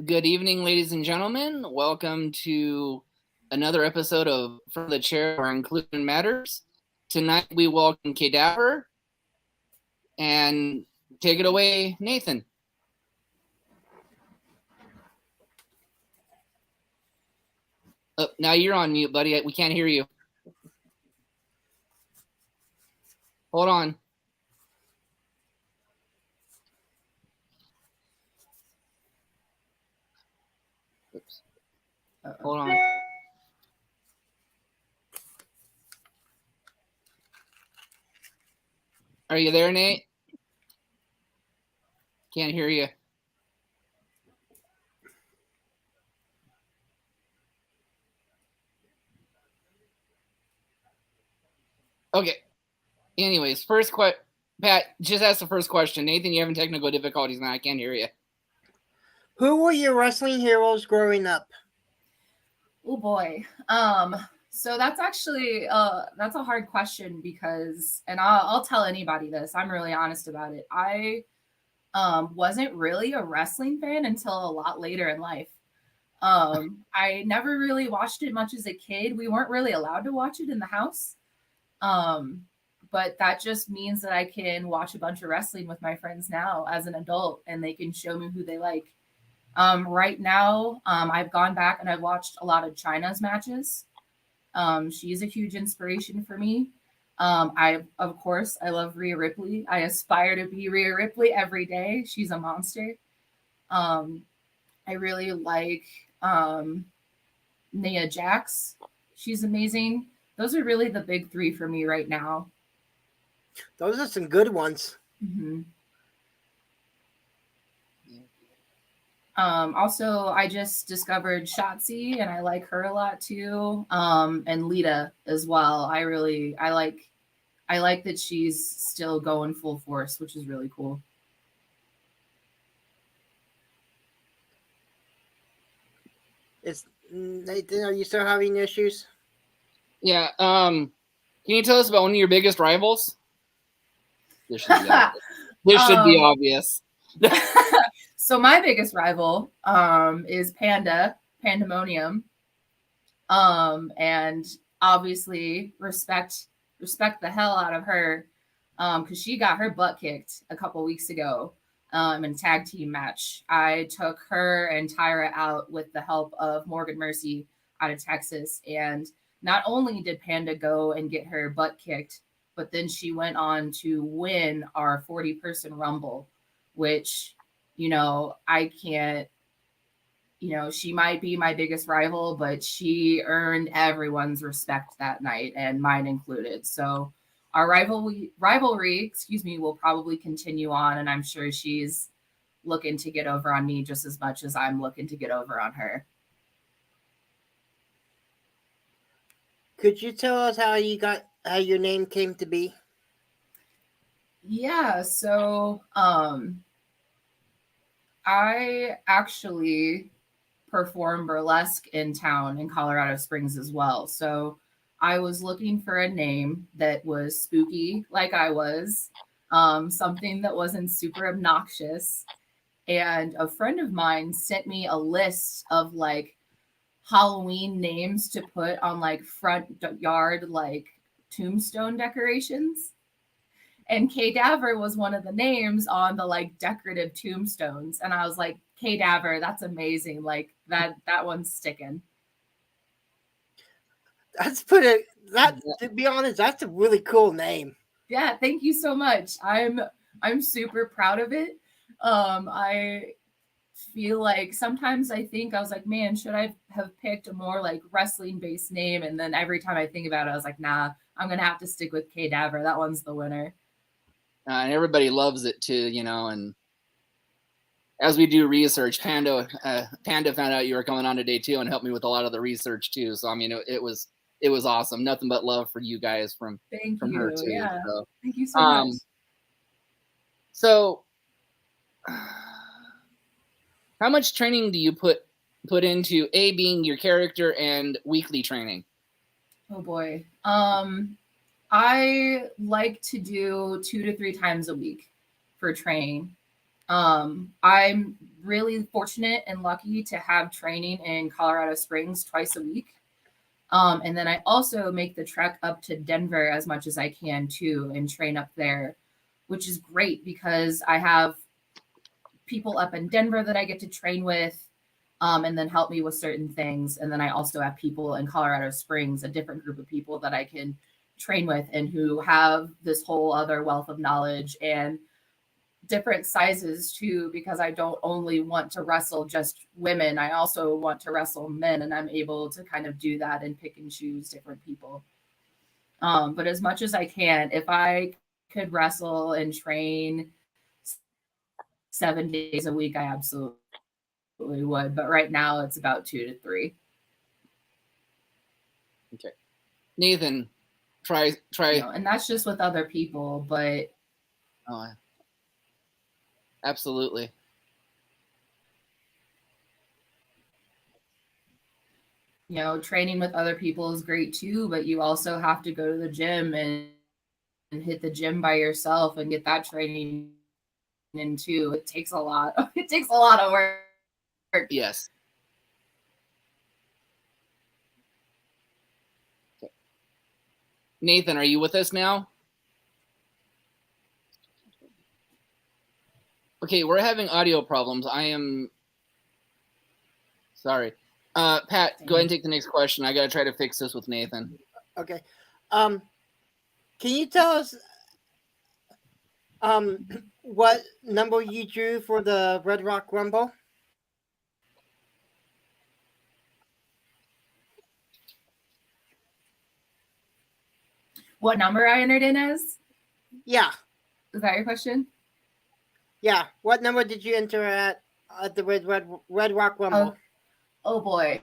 Good evening, ladies and gentlemen. Welcome to another episode of From the Chair where Inclusion Matters. Tonight we welcome Davver, and take it away, Nathan. Oh, now you're on mute, buddy. We can't hear you. Hold on. Oops. Hold on. Are you there, Nate? Can't hear you. Okay. Anyways, Pat, just ask the first question. Nathan, you're having technical difficulties now. I can't hear you. Who were your wrestling heroes growing up? Oh boy. So that's actually that's a hard question because, and I'll tell anybody this, I'm really honest about it. I wasn't really a wrestling fan until a lot later in life. I never really watched it much as a kid. We weren't really allowed to watch it in the house. But that just means that I can watch a bunch of wrestling with my friends now as an adult, and they can show me who they like. Right now, I've gone back and I've watched a lot of Chyna's matches. She's a huge inspiration for me. I love Rhea Ripley. I aspire to be Rhea Ripley every day. She's a monster. I really like Nia Jax. She's amazing. Those are really the big three for me right now. Those are some good ones. Mm-hmm. Also, I just discovered Shotzi, and I like her a lot too. And Lita as well. I like that she's still going full force, which is really cool. Nathan, are you still having issues? Yeah. Can you tell us about one of your biggest rivals? This should be obvious. This should be obvious. So my biggest rival is Pandemonium. And obviously respect the hell out of her because she got her butt kicked a couple weeks ago in a tag team match. I took her and Tyra out with the help of Morgan Mercy out of Texas. And not only did Panda go and get her butt kicked, but then she went on to win our 40-person Rumble, which, I can't, she might be my biggest rival, but she earned everyone's respect that night, and mine included. So our rivalry, will probably continue on, and I'm sure she's looking to get over on me just as much as I'm looking to get over on her. Could you tell us how your name came to be? Yeah, so I actually perform burlesque in town in Colorado Springs as well. So I was looking for a name that was spooky, like I was, something that wasn't super obnoxious. And a friend of mine sent me a list of like Halloween names to put on like front yard, like tombstone decorations. And Davver was one of the names on the like decorative tombstones. And I was like, Davver, that's amazing. Like that one's sticking. To be honest, that's a really cool name. Yeah, thank you so much. I'm super proud of it. I feel like sometimes I was like, man, should I have picked a more like wrestling based name? And then every time I think about it, I was like, nah, I'm gonna have to stick with Davver. That one's the winner. And everybody loves it too, and as we do research, Panda found out you were coming on today too and helped me with a lot of the research too. So I mean, it was awesome. Nothing but love for you guys from her too. Yeah. So, thank you so much. So how much training do you put into being your character and weekly training? Oh boy. I like to do 2 to 3 times a week for training. I'm really fortunate and lucky to have training in Colorado Springs twice a week. And then I also make the trek up to Denver as much as I can too and train up there, which is great because I have people up in Denver that I get to train with and then help me with certain things. And then I also have people in Colorado Springs, a different group of people that I can train with and who have this whole other wealth of knowledge and different sizes too, because I don't only want to wrestle just women. I also want to wrestle men, and I'm able to kind of do that and pick and choose different people. But as much as I can, if I could wrestle and train 7 days a week, I absolutely would. But right now it's about 2 to 3. Okay. Nathan, try. And that's just with other people, but absolutely. Training with other people is great too, but you also have to go to the gym and hit the gym by yourself and get that training in too. It takes a lot. It takes a lot of work. Yes. Okay. Nathan, are you with us now? Okay, we're having audio problems. I am sorry. Pat, go ahead and take the next question. I got to try to fix this with Nathan. Okay. Can you tell us what number you drew for the Red Rock Rumble? What number I entered in as? Yeah. Is that your question? Yeah. What number did you enter at the Red Rock Rumble? Oh boy.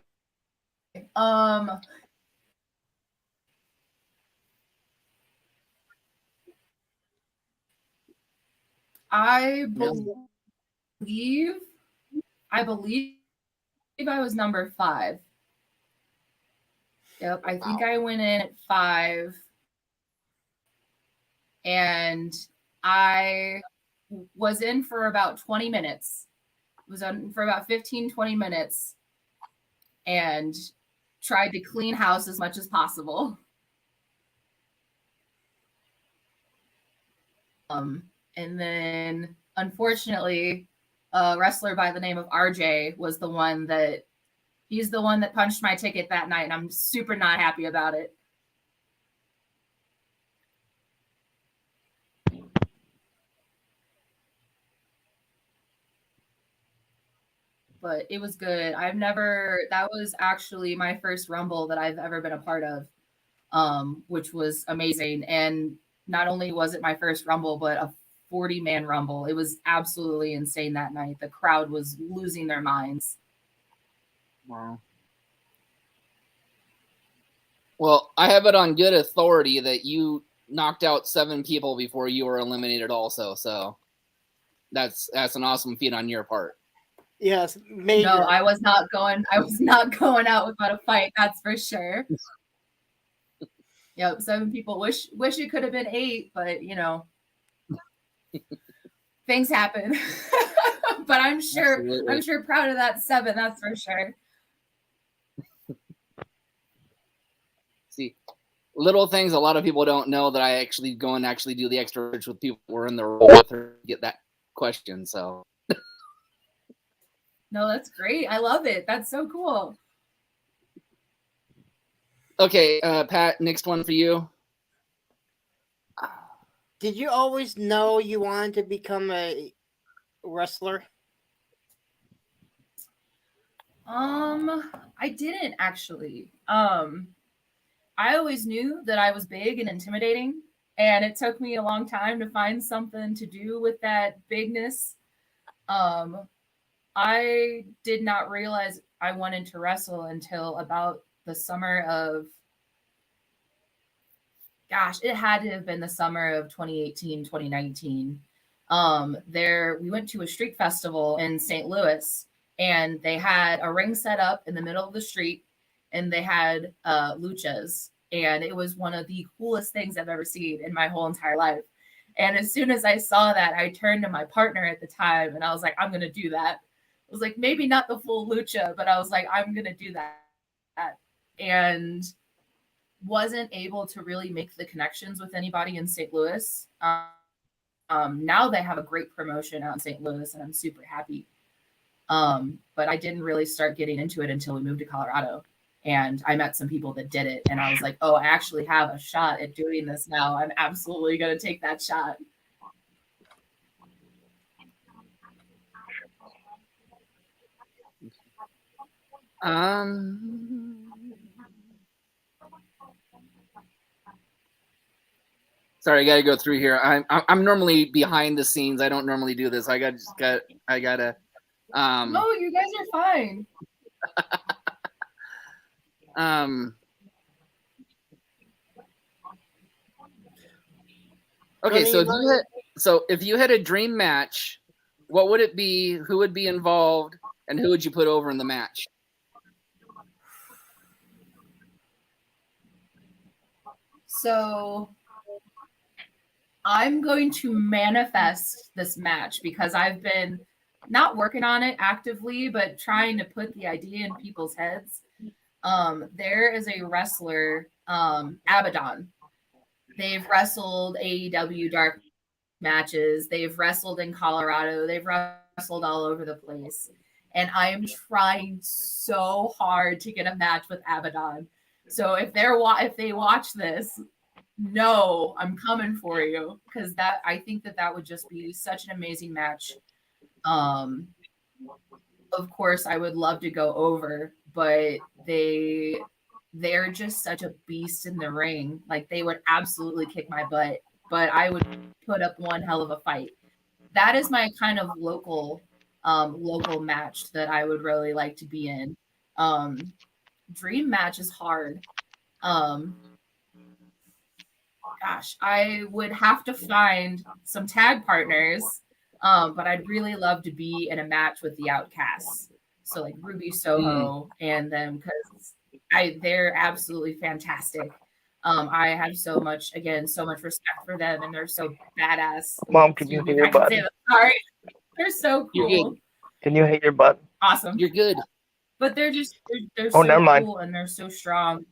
I believe I was number 5. Yep, I think I went in at 5. And I was in for about 20 minutes. Was on for about 15, 20 minutes and tried to clean house as much as possible. And then unfortunately, a wrestler by the name of RJ was he's the one that punched my ticket that night, and I'm super not happy about it. But it was good. That was actually my first Rumble that I've ever been a part of, which was amazing. And not only was it my first Rumble, but a 40-man Rumble. It was absolutely insane that night. The crowd was losing their minds. Wow. Well, I have it on good authority that you knocked out 7 people before you were eliminated also. So that's an awesome feat on your part. Yes, major. No, I was not going out without a fight, that's for sure. Yep, 7 people. Wish it could have been 8, but things happen. But I'm sure proud of that 7, that's for sure. See, little things a lot of people don't know that I actually go and actually do the extra research with people who are in the role with her to get that question. So no, that's great. I love it. That's so cool. Okay, Pat, next one for you. Did you always know you wanted to become a wrestler? I didn't actually. I always knew that I was big and intimidating, and it took me a long time to find something to do with that bigness. I did not realize I wanted to wrestle until about the summer of, it had to have been the summer of 2018, 2019. We went to a street festival in St. Louis, and they had a ring set up in the middle of the street, and they had luchas, and it was one of the coolest things I've ever seen in my whole entire life. And as soon as I saw that, I turned to my partner at the time, and I was like, I'm going to do that. was like, maybe not the full lucha, but I was like, I'm gonna do that, and wasn't able to really make the connections with anybody in St. Louis. Now they have a great promotion out in St. Louis, and I'm super happy. But I didn't really start getting into it until we moved to Colorado. And I met some people that did it, and I was like, oh, I actually have a shot at doing this now. I'm absolutely going to take that shot. Sorry, I got to go through here. I'm normally behind the scenes. I don't normally do this. I gotta. No, you guys are fine. Okay, so if you had a dream match, what would it be? Who would be involved, and who would you put over in the match? So I'm going to manifest this match because I've been not working on it actively, but trying to put the idea in people's heads. There is a wrestler, Abaddon. They've wrestled AEW dark matches. They've wrestled in Colorado. They've wrestled all over the place. And I am trying so hard to get a match with Abaddon. So if they watch this, no, I'm coming for you, because I think that would just be such an amazing match. Of course, I would love to go over, but they're just such a beast in the ring. Like, they would absolutely kick my butt, but I would put up one hell of a fight. That is my kind of local match that I would really like to be in. Dream match is hard. Gosh, I would have to find some tag partners, but I'd really love to be in a match with the Outcasts. So like Ruby Soho and them, because they're absolutely fantastic. I have so much respect for them, and they're so badass. Mom, can you hit your button? Sorry, they're so cool. Can you hit your button? Awesome. You're good. But they're so never mind. Cool, and they're so strong,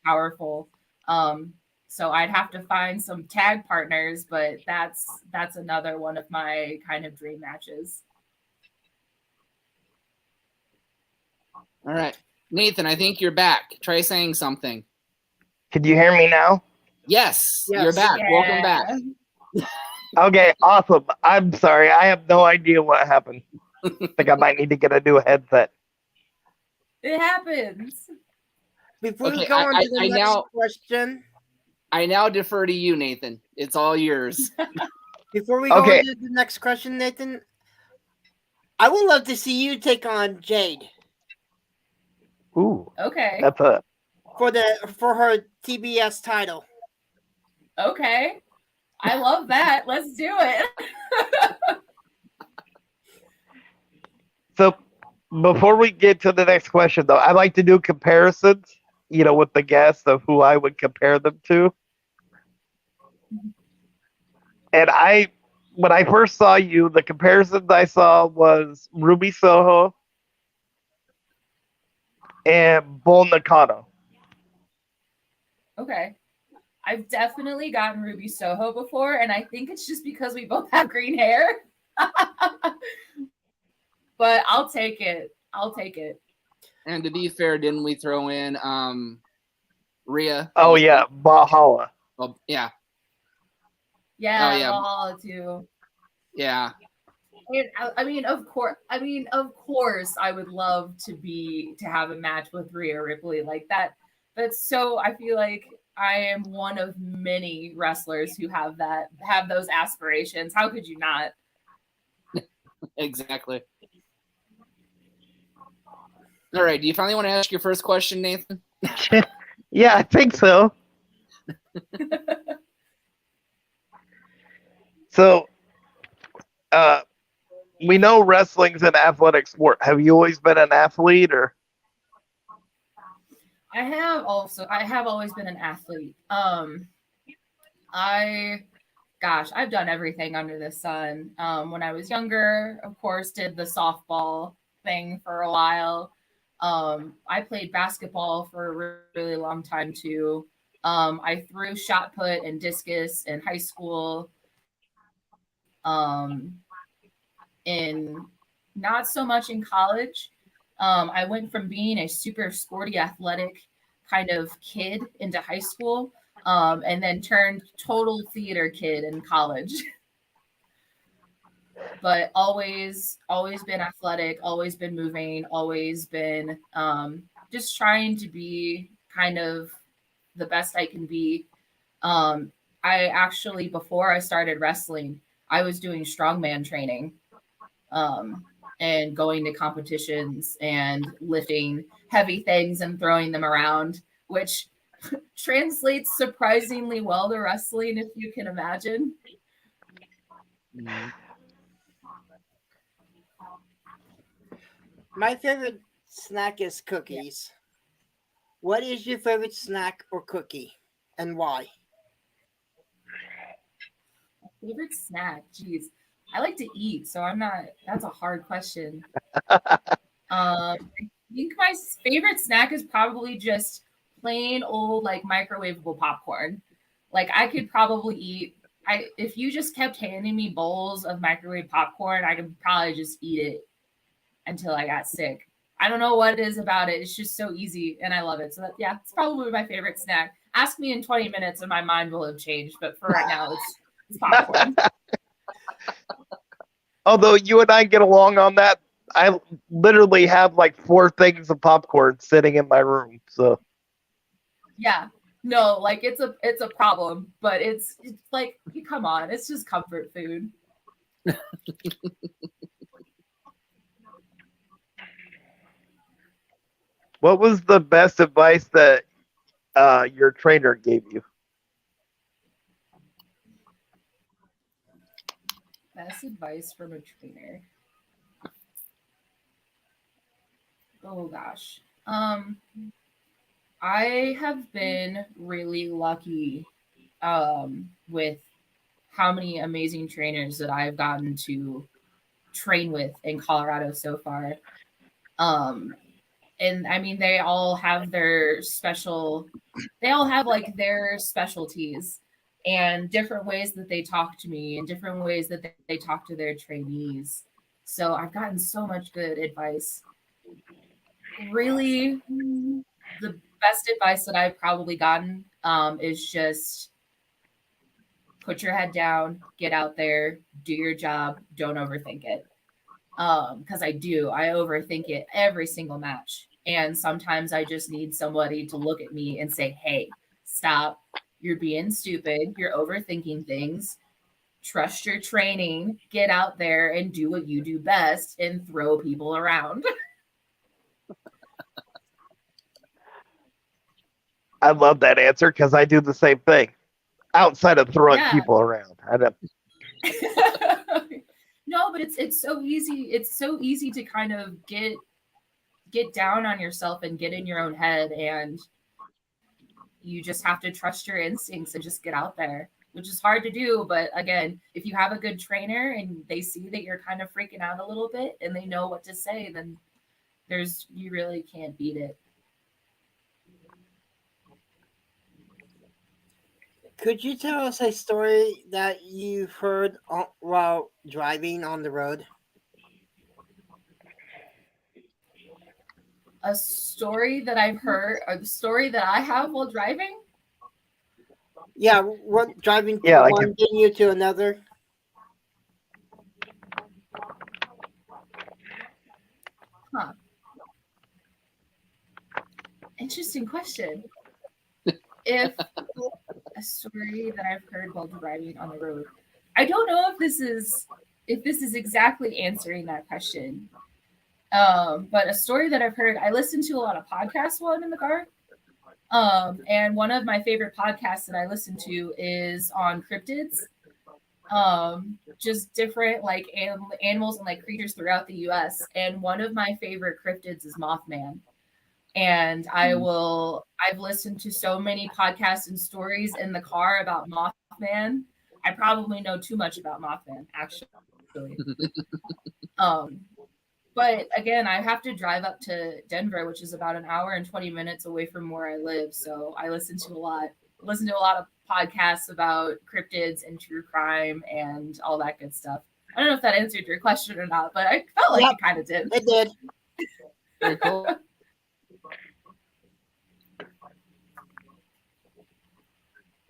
powerful. So I'd have to find some tag partners, but that's another one of my kind of dream matches. All right, Nathan, I think you're back. Try saying something. Can you hear me now? Yes. You're back. Yeah. Welcome back. Okay, awesome. I'm sorry. I have no idea what happened. I think I might need to get a new headset. It happens. Before we go on to the next question. I now defer to you, Nathan. It's all yours. Before we go on to the next question, Nathan, I would love to see you take on Jade. Ooh. Okay. That's for her TBS title. Okay. I love that. Let's do it. So before we get to the next question, though, I like to do comparisons, with the guests of who I would compare them to. And when I first saw you, the comparisons I saw was Ruby Soho and Bull Nakano. Okay. I've definitely gotten Ruby Soho before, and I think it's just because we both have green hair. But I'll take it. And to be fair, didn't we throw in Rhea? Oh, yeah. Valhalla. Well, yeah. Yeah, Valhalla too. Yeah. And, of course, I would love to have a match with Rhea Ripley like that. But so I feel like I am one of many wrestlers who have those aspirations. How could you not? Exactly. All right. Do you finally want to ask your first question, Nathan? Yeah, I think so. So, we know wrestling's an athletic sport. Have you always been an athlete, or? I have always been an athlete. I've done everything under the sun. When I was younger, of course, did the softball thing for a while. I played basketball for a really long time too. I threw shot put and discus in high school. In not so much in college. I went from being a super sporty, athletic kind of kid into high school, and then turned total theater kid in college. But always been athletic, always been moving, always been just trying to be kind of the best I can be. I actually, before I started wrestling, I was doing strongman training, um, and going to competitions and lifting heavy things and throwing them around, which translates surprisingly well to wrestling, if you can imagine. Mm-hmm. My favorite snack is cookies. What is your favorite snack or cookie, and why? Favorite snack? Jeez. I like to eat, so I'm not, that's a hard question. I think my favorite snack is probably just plain old like microwavable popcorn. Like I could probably eat I if you just kept handing me bowls of microwave popcorn, I could probably just eat it until I got sick. I don't know what it is about it. It's just so easy and I love it. So that, yeah, it's probably my favorite snack. Ask me in 20 minutes and my mind will have changed, but for right now it's popcorn. Although you and I get along on that, I literally have like 4 things of popcorn sitting in my room. So Yeah. No, like it's a problem, but it's like come on, it's just comfort food. what was the best advice that your trainer gave you? Best advice from a trainer. Oh gosh. I have been really lucky with how many amazing trainers that I've gotten to train with in Colorado so far. Um, and I mean, they all have like their specialties and different ways that they talk to me and different ways that they talk to their trainees. So I've gotten so much good advice. Really, the best advice that I've probably gotten is just put your head down, get out there, do your job, don't overthink it. Because I overthink it every single match. And sometimes I just need somebody to look at me and say, hey, stop. You're being stupid. You're overthinking things. Trust your training. Get out there and do what you do best and throw people around. I love that answer because I do the same thing. Outside of throwing Yeah. people around, I don't. No, but it's so easy. It's so easy to kind of get down on yourself and get in your own head, and you just have to trust your instincts and just get out there, which is hard to do. But again, if you have a good trainer and they see that you're kind of freaking out a little bit and they know what to say, then you really can't beat it. Could you tell us a story that you've heard while driving on the road? A story that I've heard, or the story that I have while driving? Yeah, what driving Yeah, from like one venue to another? Huh. Interesting question. If a story that I've heard while driving on the road, I don't know if this is exactly answering that question. But a story that I've heard, I listen to a lot of podcasts while I'm in the car. And one of my favorite podcasts that I listen to is on cryptids, just different like animals and like creatures throughout the US. And one of my favorite cryptids is Mothman. And I've listened to so many podcasts and stories in the car about Mothman. I probably know too much about Mothman, actually. Um, But again, I have to drive up to Denver, which is about an hour and 20 minutes away from where I live. So I listen to a lot of podcasts about cryptids and true crime and all that good stuff. I don't know if that answered your question or not, but I felt like it kind of did. It did. Very cool.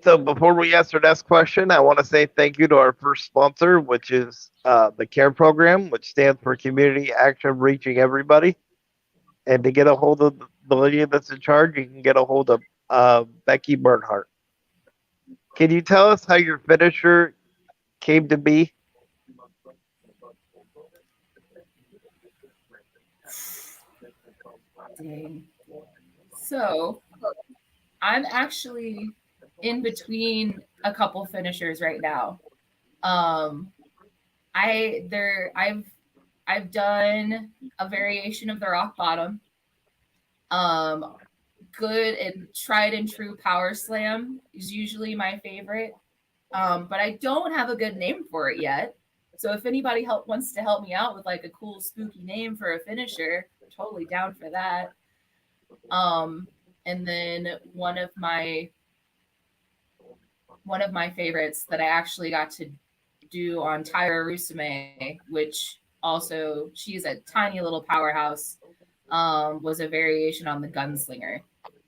So before we ask our next question, I want to say thank you to our first sponsor, which is the CARE program, which stands for Community Action Reaching Everybody. And to get a hold of the lady that's in charge, you can get a hold of Becky Bernhardt. Can you tell us how your finisher came to be? Dang. So I'm actually in between a couple finishers right now. I've done a variation of the rock bottom. Good and tried and true power slam is usually my favorite. But I don't have a good name for it yet. So if anybody wants to help me out with like a cool spooky name for a finisher, totally down for that. And then one of my favorites that I actually got to do on Tyra Rusame, which also she's a tiny little powerhouse, was a variation on the gunslinger.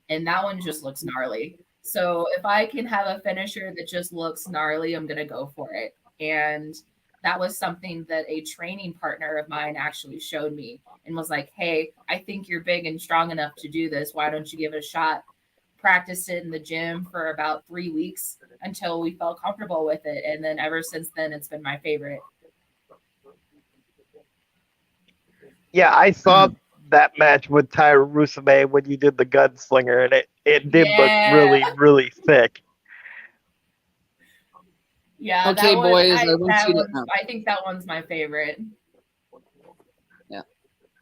And that one just looks gnarly. So if I can have a finisher that just looks gnarly, I'm going to go for it. And that was something that a training partner of mine actually showed me and was like, hey, I think you're big and strong enough to do this. Why don't you give it a shot? Practiced it in the gym for about 3 weeks until we felt comfortable with it. And then ever since then, it's been my favorite. Yeah, I saw that match with Tyra Rusame when you did the gunslinger, and it did look really, really thick. Yeah. Okay, boys. I think that one's my favorite. Yeah.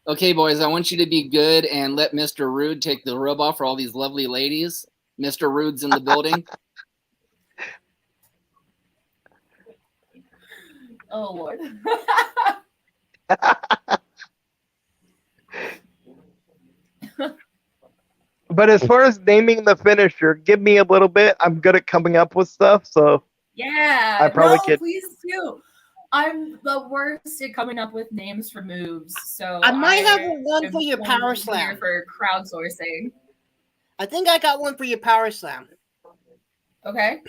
Okay, boys. I want you to be good and let Mr. Rude take the rub off for all these lovely ladies. Mr. Rude's in the building. Oh, Lord. But as far as naming the finisher, give me a little bit. I'm good at coming up with stuff, so yeah, I probably could. Please do. I'm the worst at coming up with names for moves, so I might have one for your power slam for crowdsourcing. I think I got one for your power slam. Okay.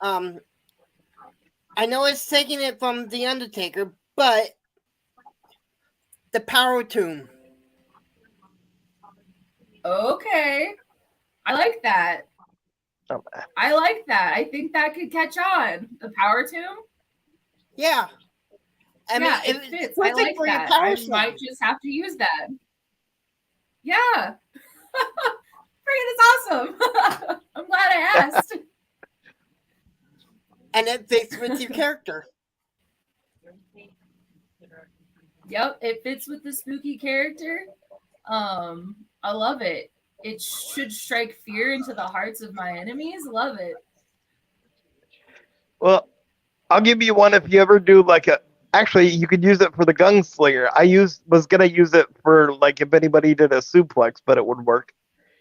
I know it's taking it from The Undertaker, but the Power Tomb. Okay. I like that. I like that. I think that could catch on. The Power Tomb? Yeah. I mean, it fits. I like that. I might just have to use that. Yeah. Freaking is awesome. I'm glad I asked. And it fits with your character. Yep, it fits with the spooky character. I love it. It should strike fear into the hearts of my enemies. Love it. Well, I'll give you one if you ever do actually you could use it for the gunslinger. Was gonna use it for like if anybody did a suplex, but it would work.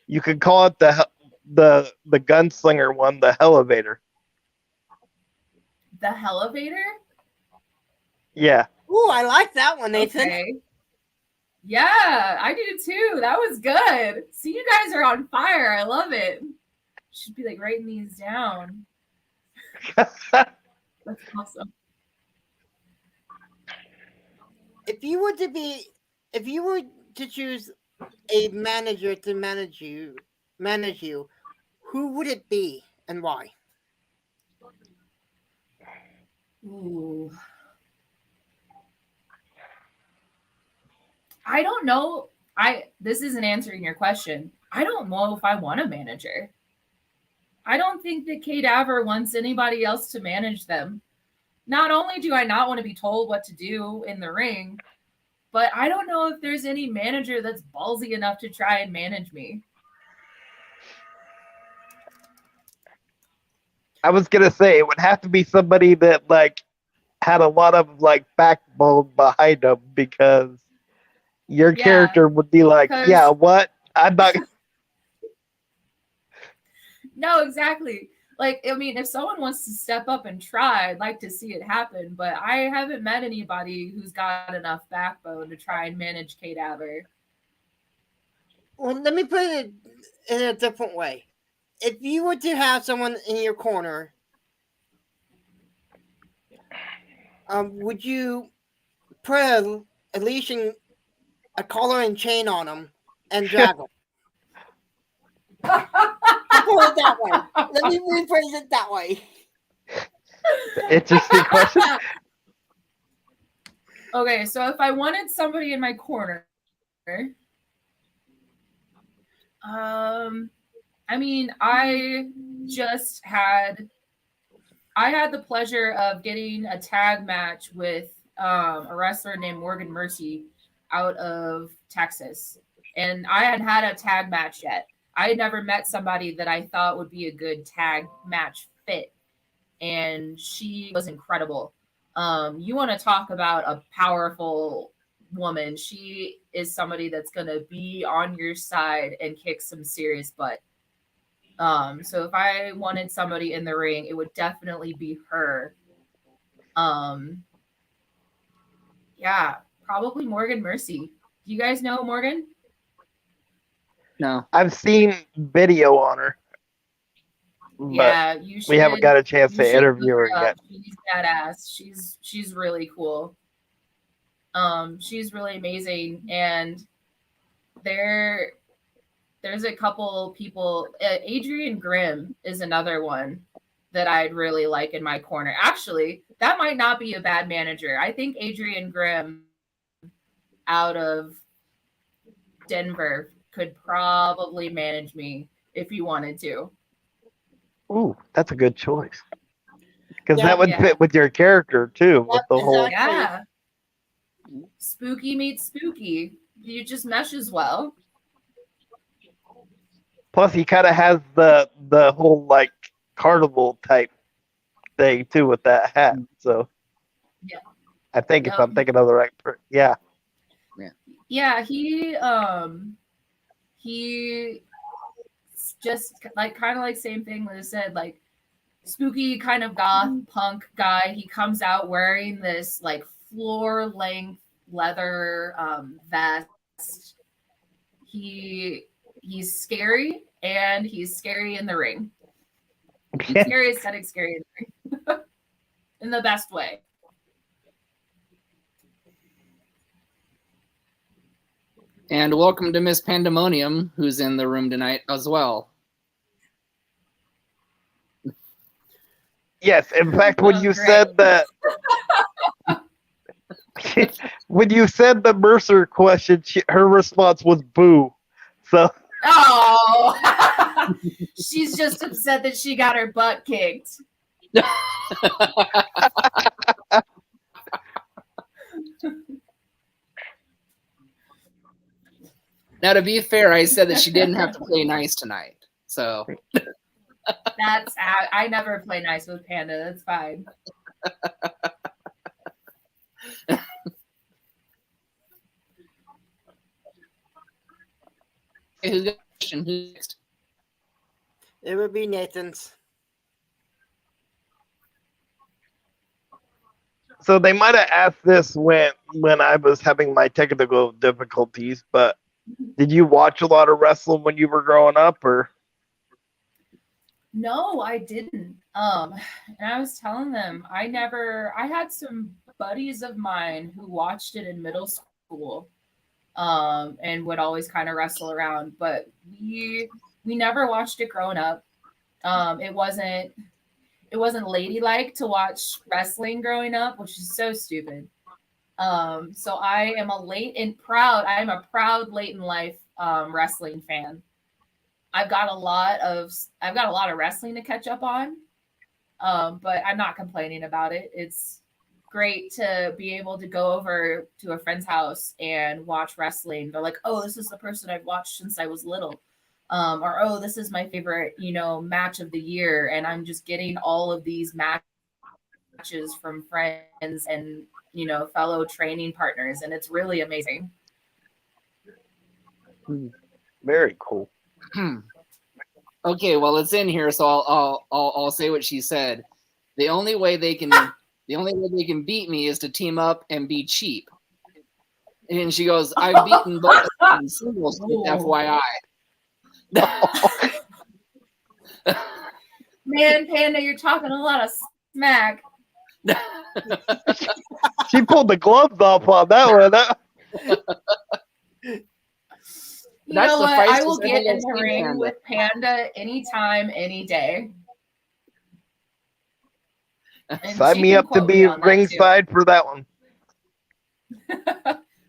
You could call it the gunslinger one, the Hellevator. The Hellevator? Yeah. Ooh, I like that one, Nathan. Okay. Yeah, I do too. That was good. See, you guys are on fire. I love it. Should be like writing these down. That's awesome. If you were to choose a manager to manage you, who would it be and why? Ooh. I don't know. This isn't answering your question. I don't know if I want a manager. I don't think that Davver wants anybody else to manage them. Not only do I not want to be told what to do in the ring, but I don't know if there's any manager that's ballsy enough to try and manage me. I was gonna say it would have to be somebody that had a lot of like backbone behind them because your Yeah, character would be like, yeah, because what? I'm not. no, exactly. Like, I mean, if someone wants to step up and try, I'd like to see it happen. But I haven't met anybody who's got enough backbone to try and manage Davver. Well, let me put it in a different way. If you were to have someone in your corner, would you put a leash and a collar and chain on them and drag them? I'll put it that way. Let me rephrase it that way. Interesting question. Okay, so if I wanted somebody in my corner, I mean, I had the pleasure of getting a tag match with a wrestler named Morgan Mercy out of Texas. And I hadn't had a tag match yet. I had never met somebody that I thought would be a good tag match fit. And she was incredible. You want to talk about a powerful woman. She is somebody that's going to be on your side and kick some serious butt. So if I wanted somebody in the ring, it would definitely be her. Yeah, probably Morgan Mercy. Do you guys know Morgan? No. I've seen video on her, but Yeah, you should. we haven't got a chance You to should interview look her her up. yet. She's badass. She's really cool. She's really amazing, and there's a couple people. Adrian Grimm is another one that I'd really like in my corner. Actually, that might not be a bad manager. I think Adrian Grimm out of Denver could probably manage me if he wanted to. Ooh, that's a good choice. Because Yeah, that would Yeah. fit with your character too, with Yep, the whole. exactly. Yeah. Spooky meets spooky. You just mesh as well. Plus, he kind of has the whole like carnival type thing too with that hat. So Yeah. I think if Yep. I'm thinking of the right, yeah. Yeah, he just like kind of like same thing Liz said, like spooky kind of goth punk guy. He comes out wearing this like floor length leather vest. He's scary and he's scary in the ring. Scary aesthetic, scary in the ring. In the best way. And welcome to Miss Pandemonium, who's in the room tonight as well. Yes, in fact, when you said that, when you said the Mercer question, her response was "boo." So Oh, she's just upset that she got her butt kicked. Now, to be fair, I said that she didn't have to play nice tonight. So I never play nice with Panda. That's fine. who's got a question? Who's next? It would be Nathan's. so they might have asked this when I was having my technical difficulties, but did you watch a lot of wrestling when you were growing up, or? No, I didn't. And I was telling them I had some buddies of mine who watched it in middle school, and would always kind of wrestle around, but we never watched it growing up. It wasn't ladylike to watch wrestling growing up, which is so stupid. So I am a proud late in life wrestling fan. I've got a lot of wrestling to catch up on, but I'm not complaining about it. It's great to be able to go over to a friend's house and watch wrestling. They're like, "Oh, this is the person I've watched since I was little," or "Oh, this is my favorite, match of the year," and I'm just getting all of these matches matches from friends and, you know, fellow training partners. And it's really amazing. Very cool. Okay, well, it's in here, so I'll say what she said. The only way they can beat me is to team up and be cheap. And she goes, I've beaten both of them in singles, FYI. Man, Panda, you're talking a lot of smack. She pulled the gloves off on that one. You know what? I will get in the ring with Panda anytime, any day. And sign me up to be ringside for that one.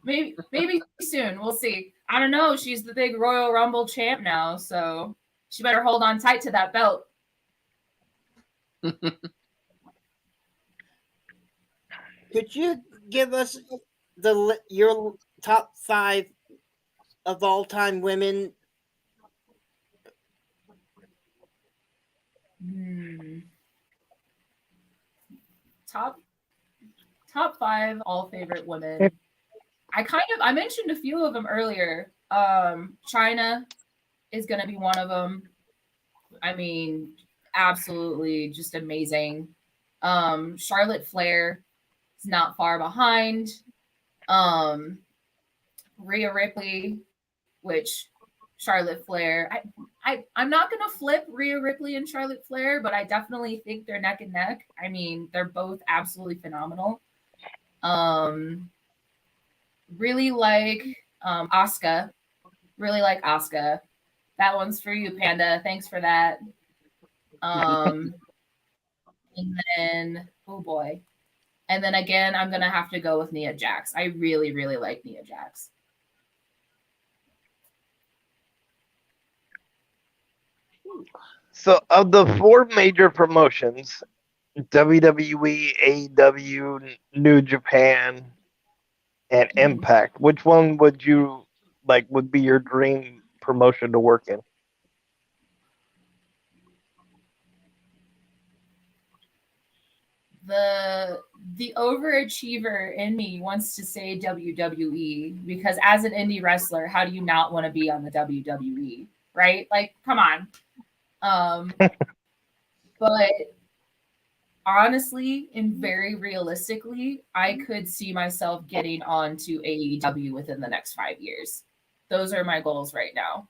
maybe soon. We'll see. I don't know. She's the big Royal Rumble champ now, so she better hold on tight to that belt. Could you give us your top 5 of all time women? Top 5 all favorite women. I mentioned a few of them earlier. China is going to be one of them. I mean, absolutely just amazing. Charlotte Flair is not far behind. Rhea Ripley, which Charlotte Flair, I'm not going to flip Rhea Ripley and Charlotte Flair, but I definitely think they're neck and neck. I mean, they're both absolutely phenomenal. Really like Asuka. Really like Asuka. That one's for you, Panda. Thanks for that. And then, oh boy. And then again, I'm going to have to go with Nia Jax. I really, really like Nia Jax. So, of the 4 major promotions, WWE, AEW, New Japan, and Impact, which one would you would be your dream promotion to work in? The overachiever in me wants to say WWE, because as an indie wrestler, how do you not want to be on the WWE, right? Like, come on. But honestly and very realistically, I could see myself getting on to AEW within the next 5 years. Those are my goals right now.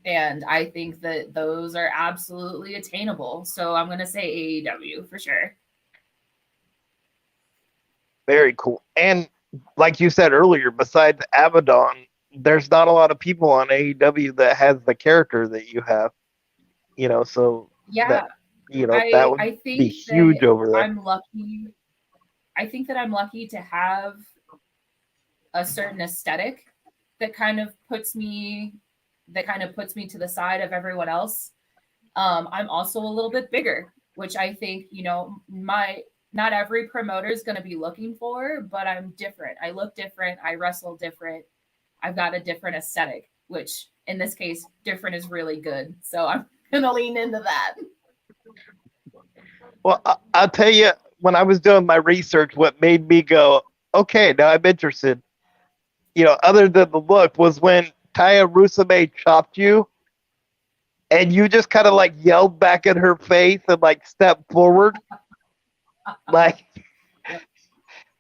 And I think that those are absolutely attainable. So I'm going to say AEW for sure. Very cool. And like you said earlier, besides Abaddon, there's not a lot of people on AEW that has the character that you have. You know, so yeah, that would be huge over there. I'm lucky. I think that I'm lucky to have a certain aesthetic that kind of puts me to the side of everyone else. I'm also a little bit bigger, which I think, not every promoter is going to be looking for, but I'm different. I look different. I wrestle different. I've got a different aesthetic, which in this case, different is really good. So I'm going to lean into that. Well, I'll tell you, when I was doing my research, what made me go, okay, now I'm interested, other than the look, was when Taya Rusame chopped you and you just kind of yelled back at her face and stepped forward. I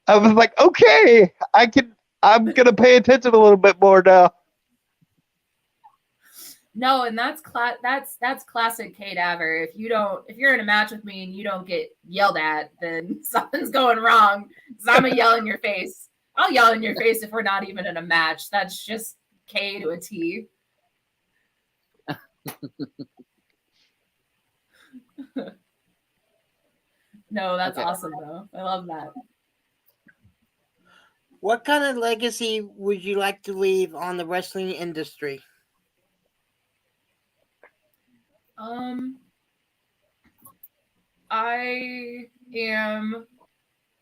was like, okay, I'm going to pay attention a little bit more now. No, and that's classic Kate Davver. If you're in a match with me and you don't get yelled at, then something's going wrong. Because I'm gonna yell in your face. I'll yell in your face if we're not even in a match. That's just K to a T. No, that's awesome though. I love that. What kind of legacy would you like to leave on the wrestling industry? I am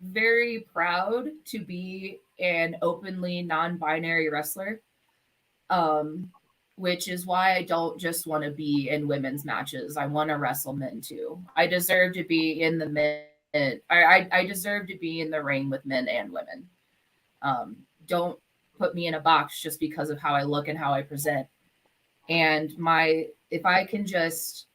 very proud to be an openly non-binary wrestler. which is why I don't just want to be in women's matches. I want to wrestle men too. I deserve to be in the men. I deserve to be in the ring with men and women. Don't put me in a box just because of how I look and how I present. And if I can just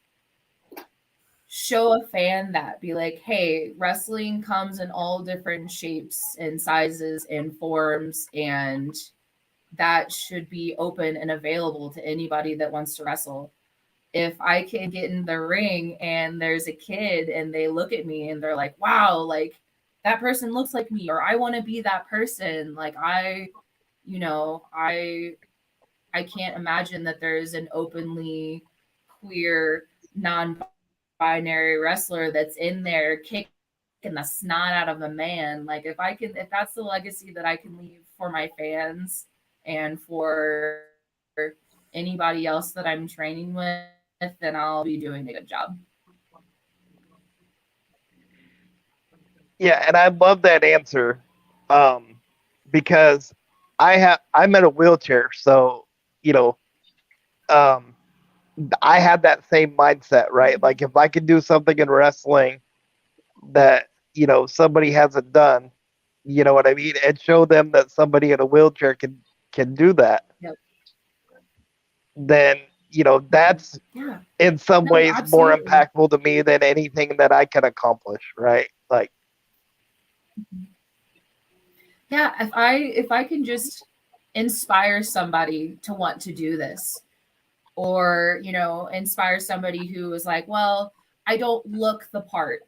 show a fan that, be like, hey, wrestling comes in all different shapes and sizes and forms, and that should be open and available to anybody that wants to wrestle. If I can get in the ring and there's a kid and they look at me and they're like, wow, like that person looks like me, or I want to be that person. Like I can't imagine that there's an openly queer, non-binary wrestler that's in there kicking the snot out of a man. Like if that's the legacy that I can leave for my fans and for anybody else that I'm training with, then I'll be doing a good job. Yeah, and I love that answer, because I'm in a wheelchair, so you know, um, I have that same mindset, right? Like if I can do something in wrestling that somebody hasn't done, you know what I mean, and show them that somebody in a wheelchair can do that, Yep. then that's in some ways more impactful to me than anything that I can accomplish, right? Like, yeah, if I can just inspire somebody to want to do this, or inspire somebody who is like, well, I don't look the part,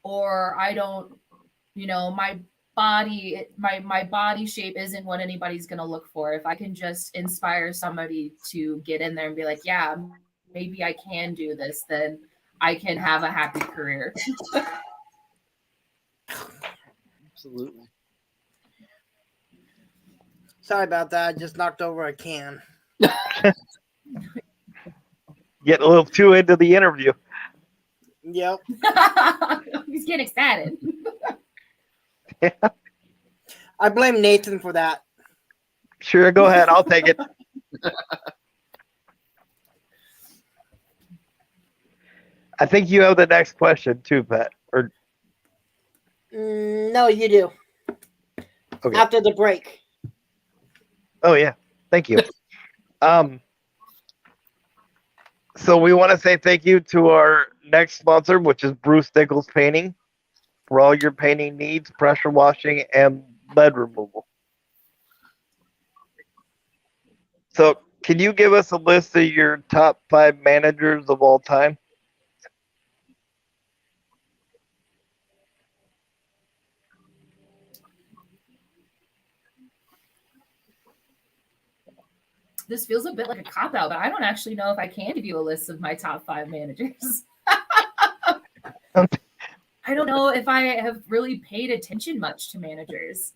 or I don't, my body shape isn't what anybody's going to look for. If I can just inspire somebody to get in there and be like, yeah, maybe I can do this, then I can have a happy career. Absolutely. Sorry about that. I just knocked over a can. Get a little too into the interview. Yep. He's getting excited. Yeah. I blame Nathan for that. Sure, go ahead. I'll take it. I think you have the next question too, Pat. Or No, you do. okay. After the break. Oh yeah, thank you. So we want to say thank you to our next sponsor, which is Bruce Nichols Painting, for all your painting needs, pressure washing, and lead removal. So can you give us a list of your top 5 managers of all time? This feels a bit like a cop-out, but I don't actually know if I can give you a list of my top 5 managers. I don't know if I have really paid attention much to managers.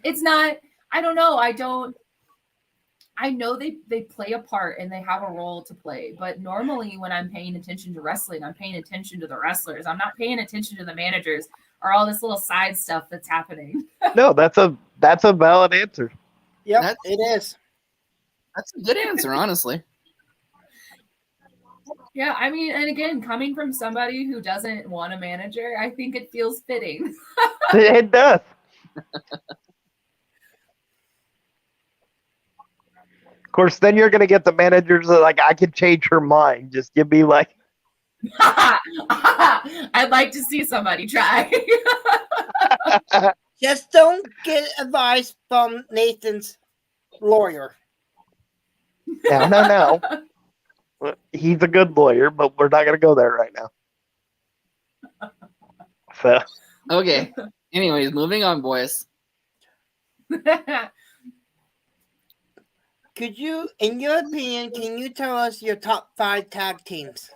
It's not, I don't know. I know they play a part and they have a role to play, but normally when I'm paying attention to wrestling, I'm paying attention to the wrestlers. I'm not paying attention to the managers or all this little side stuff that's happening. No, that's a valid answer. Yep, it is. That's a good answer, honestly. Yeah, I mean, and again, coming from somebody who doesn't want a manager, I think it feels fitting. It does. Of course, then you're going to get the managers that like, I can change her mind. Just give me like. I'd like to see somebody try. Just don't get advice from Nathan's lawyer. No. He's a good lawyer, but we're not going to go there right now. So. Okay. Anyways, moving on, boys. Could you, in your opinion, can you tell us your top 5 tag teams?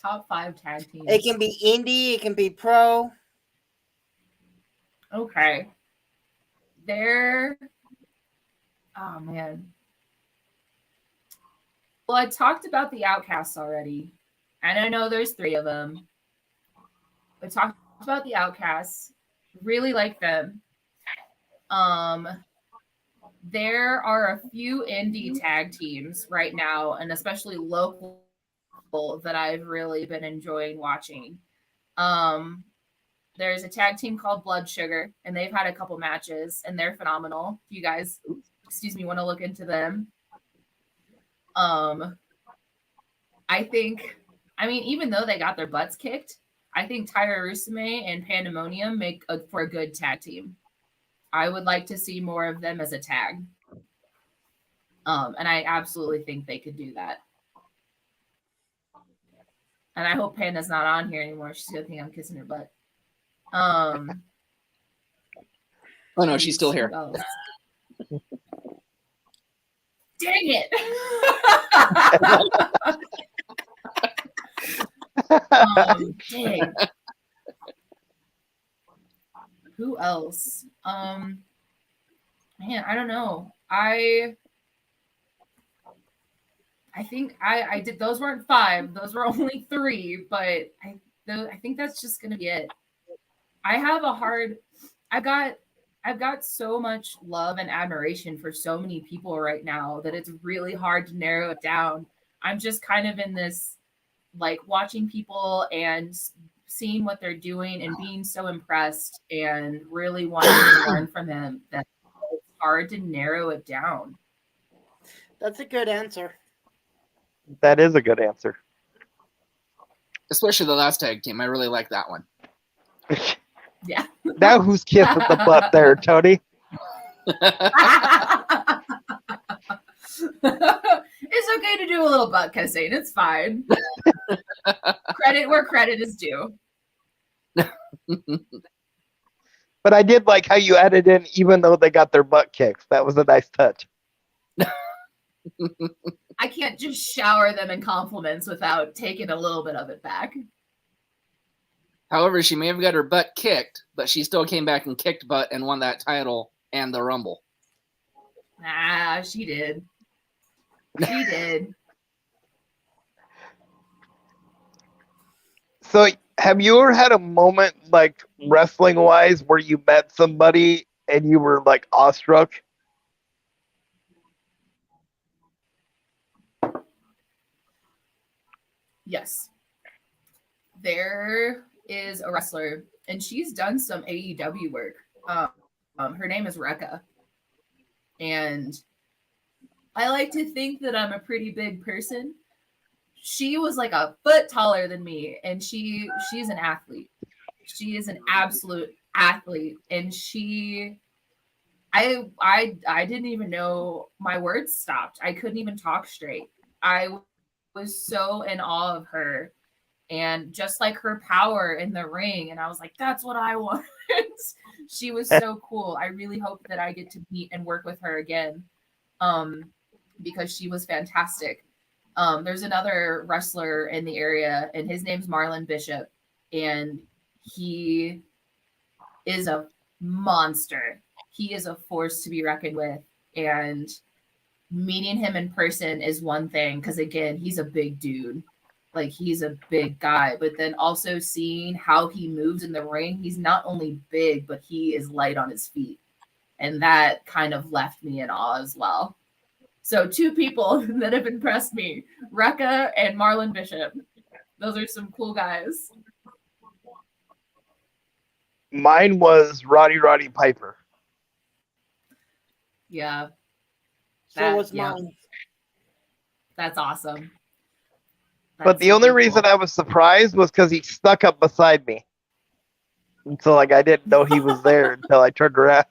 Top 5 tag teams. It can be indie, it can be pro. Okay. Oh man. Well, I talked about the Outcasts already, and I know there's 3 of them. I talked about the Outcasts. really like them. There are a few indie tag teams right now, and especially local, that I've really been enjoying watching. There's a tag team called Blood Sugar, and they've had a couple matches, and they're phenomenal. If you guys, want to look into them. I think, even though they got their butts kicked, I think Tyra Rusame and Pandemonium make for a good tag team. I would like to see more of them as a tag. And I absolutely think they could do that. And I hope Panda's not on here anymore. She's gonna think I'm kissing her butt. Oh no, she's still here. Dang it! Dang. Who else? Man, I don't know. I think I did. Those weren't 5. Those were only 3. But I think that's just gonna be it. I've got so much love and admiration for so many people right now that it's really hard to narrow it down. I'm just kind of in this, like, watching people and seeing what they're doing and being so impressed and really wanting to learn from them that it's hard to narrow it down. That's a good answer. That is a good answer. Especially the last tag team. I really like that one. Yeah. Now who's kissing the butt there, Tony? It's okay to do a little butt kissing. It's fine. Credit where credit is due. But I did like how you added in, even though they got their butt kicked. That was a nice touch. I can't just shower them in compliments without taking a little bit of it back. However, she may have got her butt kicked, but she still came back and kicked butt and won that title and the Rumble. Ah, she did. She did. So, have you ever had a moment, like, wrestling-wise, where you met somebody and you were, like, awestruck? Yes. There is a wrestler, and she's done some AEW work. Her name is Rekka. And I like to think that I'm a pretty big person. She was like a foot taller than me, and she's an athlete. She is an absolute athlete, and I didn't even know my words stopped. I couldn't even talk straight. I was so in awe of her, and just like her power in the ring, and I was like, that's what I want. She was so cool. I really hope that I get to meet and work with her again, because she was fantastic. There's another wrestler in the area, and his name's Marlon Bishop, and he is a monster. He is a force to be reckoned with, and meeting him in person is one thing, because again, he's a big dude. Like, he's a big guy, but then also seeing how he moves in the ring, he's not only big, but he is light on his feet. And that kind of left me in awe as well. So 2 people that have impressed me, Rekka and Marlon Bishop. Those are some cool guys. Mine was Roddy Piper. Yeah. So was mine. That's awesome. But the only reason I was surprised was because he stuck up beside me. And so, like, I didn't know he was there until I turned around.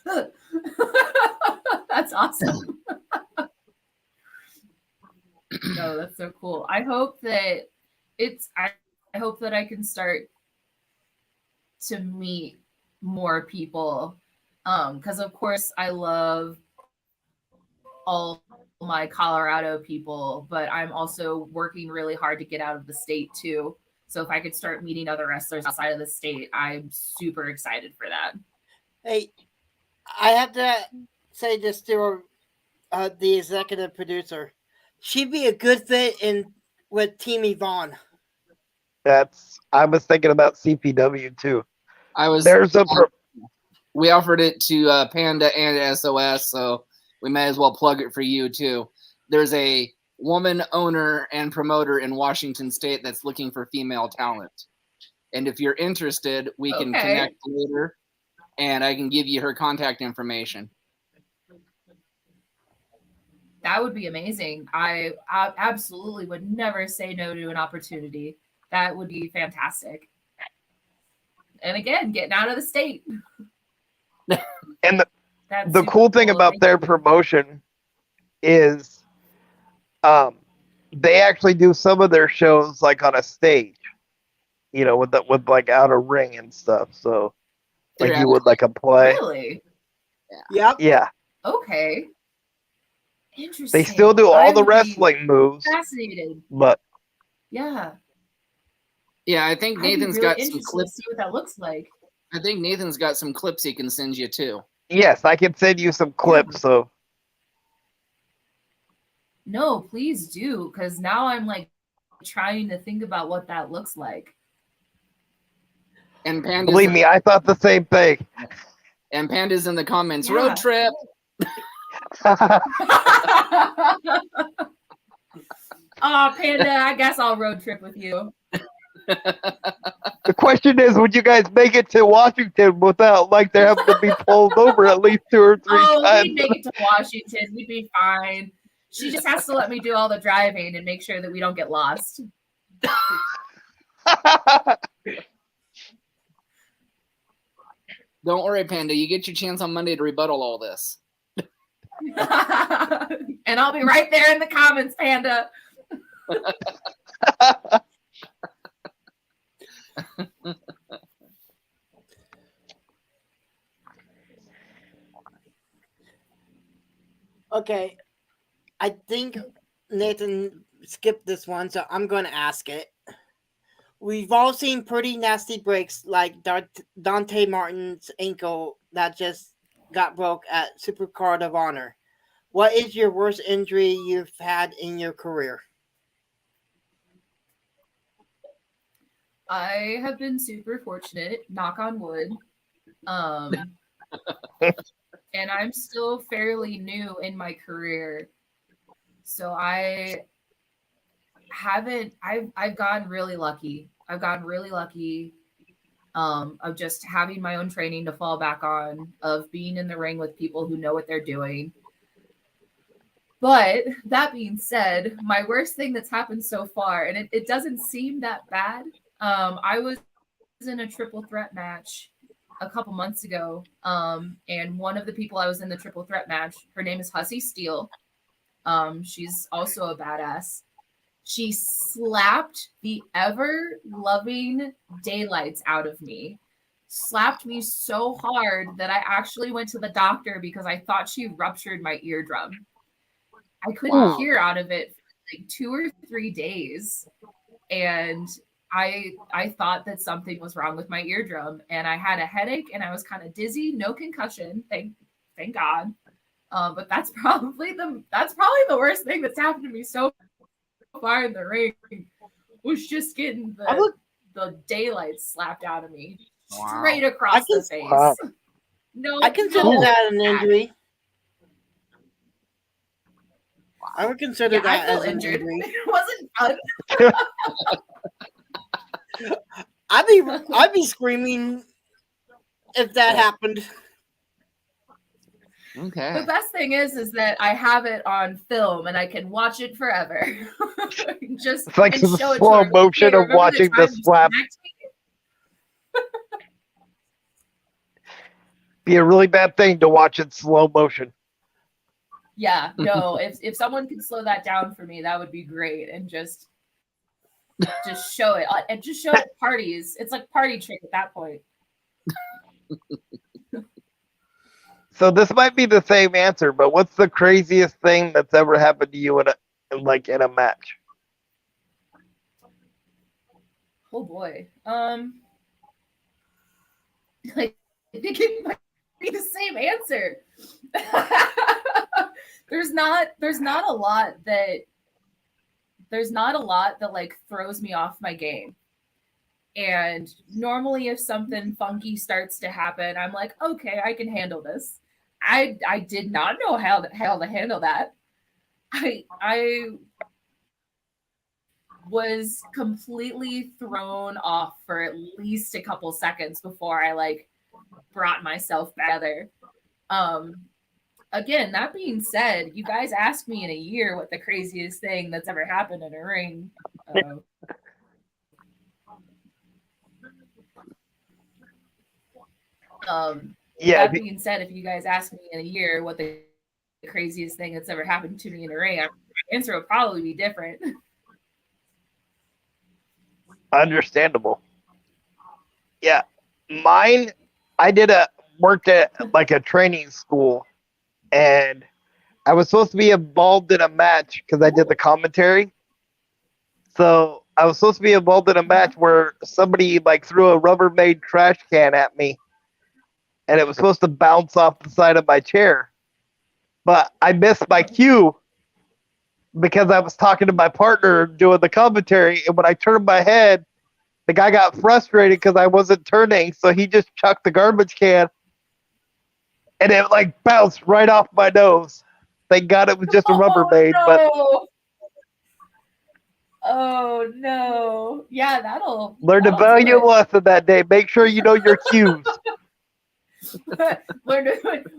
That's awesome. No, that's so cool. I hope that I hope that I can start to meet more people. Because of course I love all my Colorado people, but I'm also working really hard to get out of the state too. So if I could start meeting other wrestlers outside of the state, I'm super excited for that. Hey, I have to say this to the executive producer. She'd be a good fit in with Team Yvonne. I was thinking about CPW too. There's we offered it to Panda and SOS, so we may as well plug it for you too. There's a woman owner and promoter in Washington State that's looking for female talent. And if you're interested, we can connect later and I can give you her contact information. That would be amazing. I absolutely would never say no to an opportunity. That would be fantastic. And again, getting out of the state. And the cool thing about their promotion is they actually do some of their shows like on a stage, you know, with like out a ring and stuff. So like you would like a play. Really? Yep. Yeah. Okay. Interesting. They still do all the wrestling moves. Fascinated. But yeah. Yeah, I think Nathan's got some clips. To see what that looks like. I think Nathan's got some clips he can send you too. Yes, I can send you some clips. So no, please do, because now I'm like trying to think about what that looks like. And Panda's believe me, I thought the same thing. And Panda's in the comments. Road trip. Oh, Panda, I guess I'll road trip with you. The question is, would you guys make it to Washington without like there having to be pulled over at least 2 or 3 times? We'd make it to Washington. We'd be fine. She just has to let me do all the driving and make sure that we don't get lost. Don't worry, Panda. You get your chance on Monday to rebuttal all this. And I'll be right there in the comments, Panda. Okay. I think Nathan skipped this one, so I'm going to ask it. We've all seen pretty nasty breaks like Dante Martin's ankle that just got broke at Supercard of Honor. What is your worst injury you've had in your career? I have been super fortunate, knock on wood. And I'm still fairly new in my career. So I've gotten really lucky. I've gotten really lucky of just having my own training to fall back on, of being in the ring with people who know what they're doing. But that being said, my worst thing that's happened so far, and it doesn't seem that bad. I was in a triple threat match a couple months ago. And one of the people I was in the triple threat match, her name is Hussy Steele. She's also a badass. She slapped the ever-loving daylights out of me. Slapped me so hard that I actually went to the doctor because I thought she ruptured my eardrum. I couldn't hear out of it for like 2 or 3 days. And I thought that something was wrong with my eardrum. And I had a headache and I was kind of dizzy. No concussion, thank God. But that's probably the worst thing that's happened to me so far in the ring, was just getting the daylight slapped out of me straight across the face. Wow. No, I consider that an injury. I would consider that as an injury. It wasn't fun. I'd be screaming if that happened. Okay. The best thing is that I have it on film and I can watch it forever. Just it's like the slow motion of watching the slap. Be a really bad thing to watch in slow motion. Yeah, no. if someone could slow that down for me, that would be great, and just show it, and just show it at parties. It's like party trick at that point. So this might be the same answer, but what's the craziest thing that's ever happened to you in a match? Oh boy. I think it might be the same answer. There's not a lot that like throws me off my game. And normally if something funky starts to happen, I'm like, okay, I can handle this. I did not know how to handle that. I was completely thrown off for at least a couple seconds before I like brought myself together. Um Again, that being said, you guys asked me in a year what the craziest thing that's ever happened in a ring. Yeah, That being said, if you guys ask me in a year what the craziest thing that's ever happened to me in a ring, my answer would probably be different. understandable. Yeah, mine. I worked at like a training school, and I was supposed to be involved in a match because I did the commentary. So I was supposed to be involved in a match where somebody like threw a Rubbermaid trash can at me, and it was supposed to bounce off the side of my chair. But I missed my cue because I was talking to my partner doing the commentary, and when I turned my head, the guy got frustrated because I wasn't turning, so he just chucked the garbage can, and it like bounced right off my nose. Thank God it was just a Rubbermaid, but Oh no. Yeah, that'll learned a do valuable it. lesson that day. Make sure you know your cues.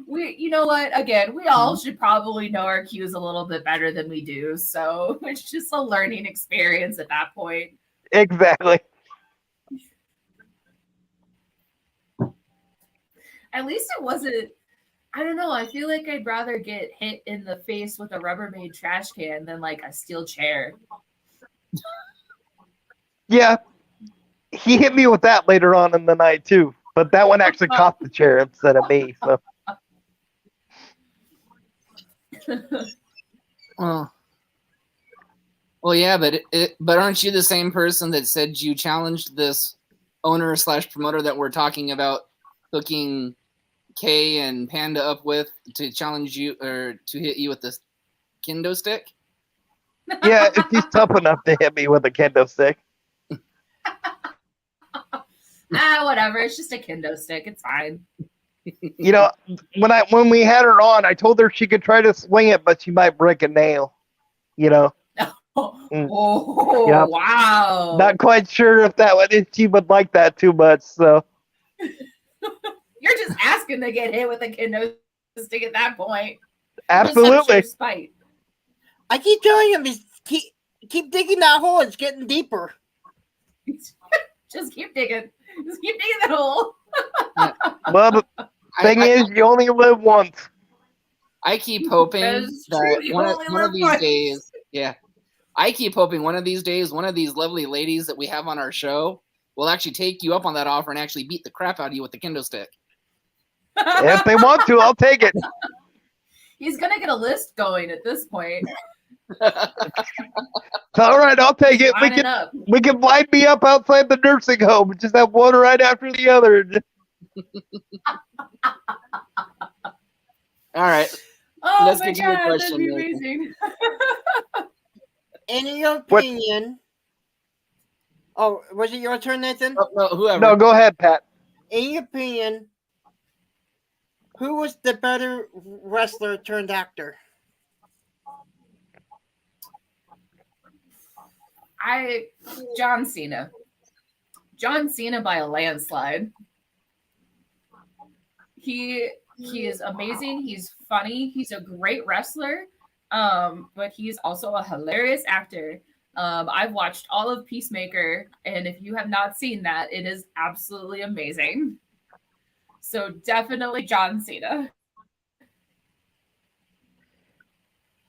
We, you know what? Again, we all should probably know our cues a little bit better than we do. So it's just a learning experience at that point. Exactly. At least it wasn't. I don't know. I feel like I'd rather get hit in the face with a Rubbermaid trash can than like a steel chair. Yeah, he hit me with that later on in the night too, but that one actually caught the chair instead of me. So Well, yeah, but aren't you the same person that said you challenged this owner / promoter that we're talking about hooking Kay and Panda up with to challenge you or to hit you with this kendo stick? yeah, if he's tough enough to hit me with a kendo stick. Whatever. It's just a kendo stick. It's fine. You know, when we had her on, I told her she could try to swing it, but she might break a nail. You know. Oh, Yep. wow. Not quite sure if she would like that too much. So You're just asking to get hit with a kendo stick at that point. absolutely. Spite. I keep telling him, keep digging that hole. It's getting deeper. Just keep digging. Just keep digging that hole. Well, the thing is, you only live once. I keep hoping that one of these days, yeah, I keep hoping one of these days, one of these lovely ladies that we have on our show will actually take you up on that offer and actually beat the crap out of you with the kendo stick. If they want to, I'll take it. He's going to get a list going at this point. All right, I'll take it. We can line me up outside the nursing home and just have one right after the other. All right. Oh Let's my get to your God, question, that'd be Nathan. amazing. In your opinion, oh, was it your turn, Nathan? No, whoever. No, go ahead, Pat. In your opinion, who was the better wrestler turned actor? John Cena. John Cena by a landslide. He is amazing. He's funny. He's a great wrestler. But he's also a hilarious actor. I've watched all of Peacemaker, and if you have not seen that, it is absolutely amazing. So definitely John Cena.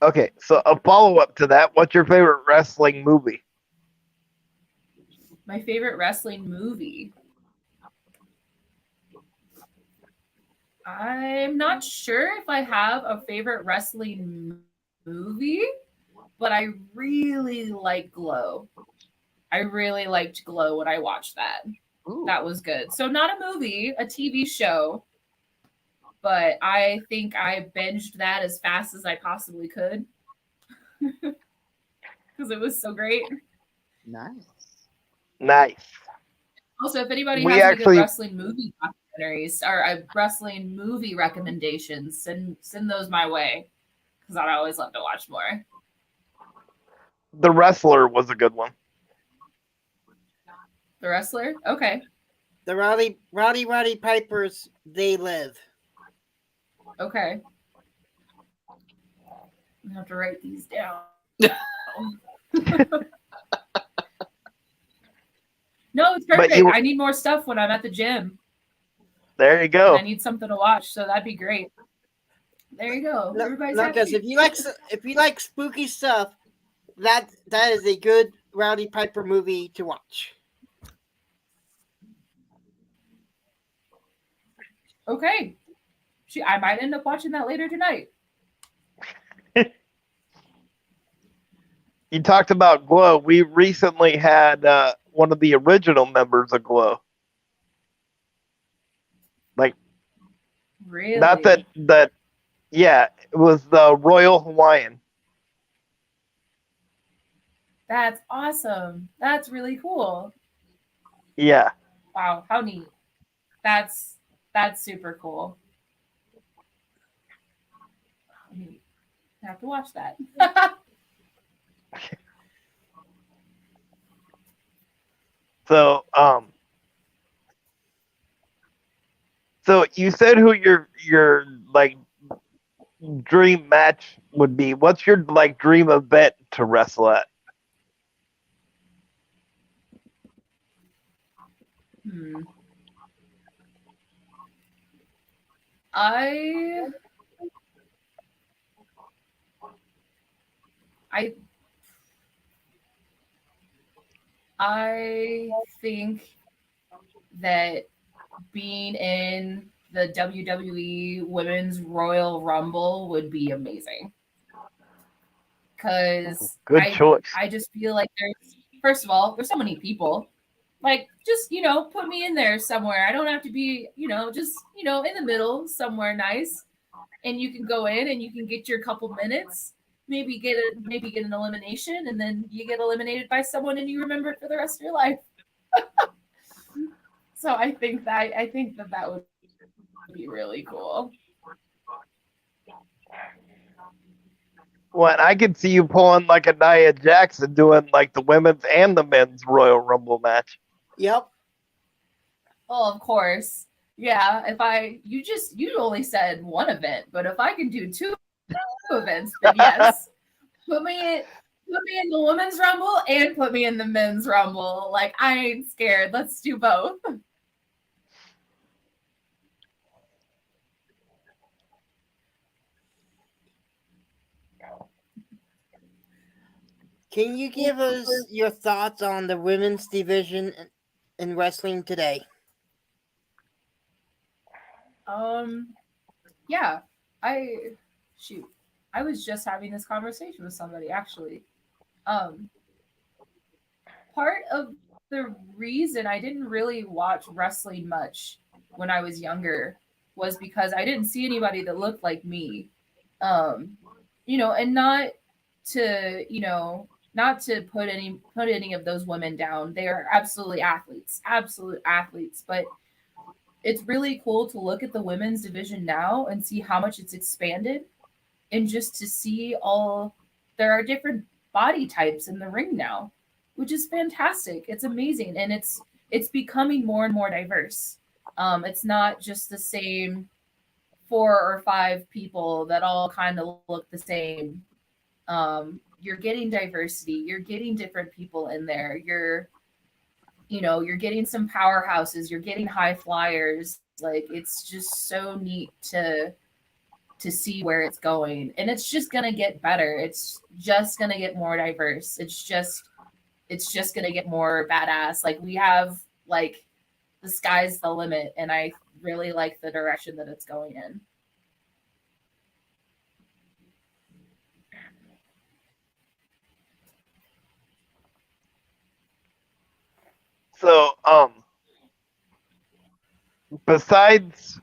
Okay, so a follow-up to that. What's your favorite wrestling movie? My favorite wrestling movie. I'm not sure if I have a favorite wrestling movie, but I really like Glow. I really liked Glow when I watched that. Ooh. That was good. So not a movie, a TV show, but I think I binged that as fast as I possibly could because it was so great. Nice. Also, if anybody We has any good actually- wrestling movie documentaries or wrestling movie recommendations, send those my way because I'd always love to watch more. The Wrestler was a good one. The Wrestler? Okay. The Rowdy Pipers, They Live. Okay. I have to write these down. No, it's perfect. I need more stuff when I'm at the gym. There you go. And I need something to watch, so that'd be great. There you go. Everybody's Lucas, happy. if you like spooky stuff, that is a good Rowdy Piper movie to watch. Okay. I might end up watching that later tonight. You talked about Glow. We recently had one of the original members of Glow. Like, really? Not that. Yeah, it was the Royal Hawaiian. That's awesome. That's really cool. Yeah. Wow, how neat. That's super cool. Neat. I have to watch that. So so you said who your like dream match would be. What's your like dream event to wrestle at? I think that being in the WWE Women's Royal Rumble would be amazing. Because Good choice. I just feel like first of all, there's so many people. Like, just, put me in there somewhere. I don't have to be, just, in the middle somewhere nice. And you can go in and you can get your couple minutes, maybe get an elimination, and then you get eliminated by someone and you remember it for the rest of your life. So I think that would be really cool. Well, I could see you pulling like a Nia Jackson doing like the women's and the men's Royal Rumble match. Yep. Well, of course. Yeah, you only said one event, but if I can do two events, then yes. Put me in the women's rumble and put me in the men's rumble. Like, I ain't scared. Let's do both. Can you give us your thoughts on the women's division in wrestling today? Yeah. I was just having this conversation with somebody, actually. Part of the reason I didn't really watch wrestling much when I was younger was because I didn't see anybody that looked like me. And not to put any of those women down. They are absolute athletes, but it's really cool to look at the women's division now and see how much it's expanded, and just to see there are different body types in the ring now, which is fantastic. It's amazing, and it's becoming more and more diverse. It's not just the same 4 or 5 people that all kind of look the same. You're getting diversity. You're getting different people in there. You're getting some powerhouses. You're getting high flyers. Like, it's just so neat to see where it's going, and it's just gonna get better. It's just gonna get more diverse. It's just gonna get more badass. Like, we have like the sky's the limit, and I really like the direction that it's going in. So, besides,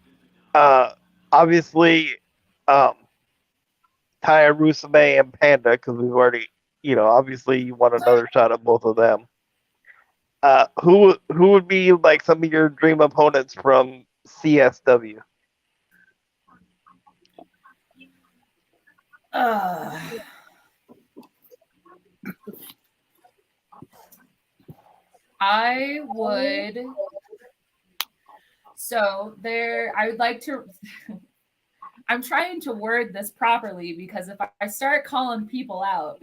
obviously, Taya Rusame and Panda, because we've already, obviously you want another shot at both of them. Who would be like some of your dream opponents from CSW? I would. So there, I would like to. I'm trying to word this properly because if I start calling people out,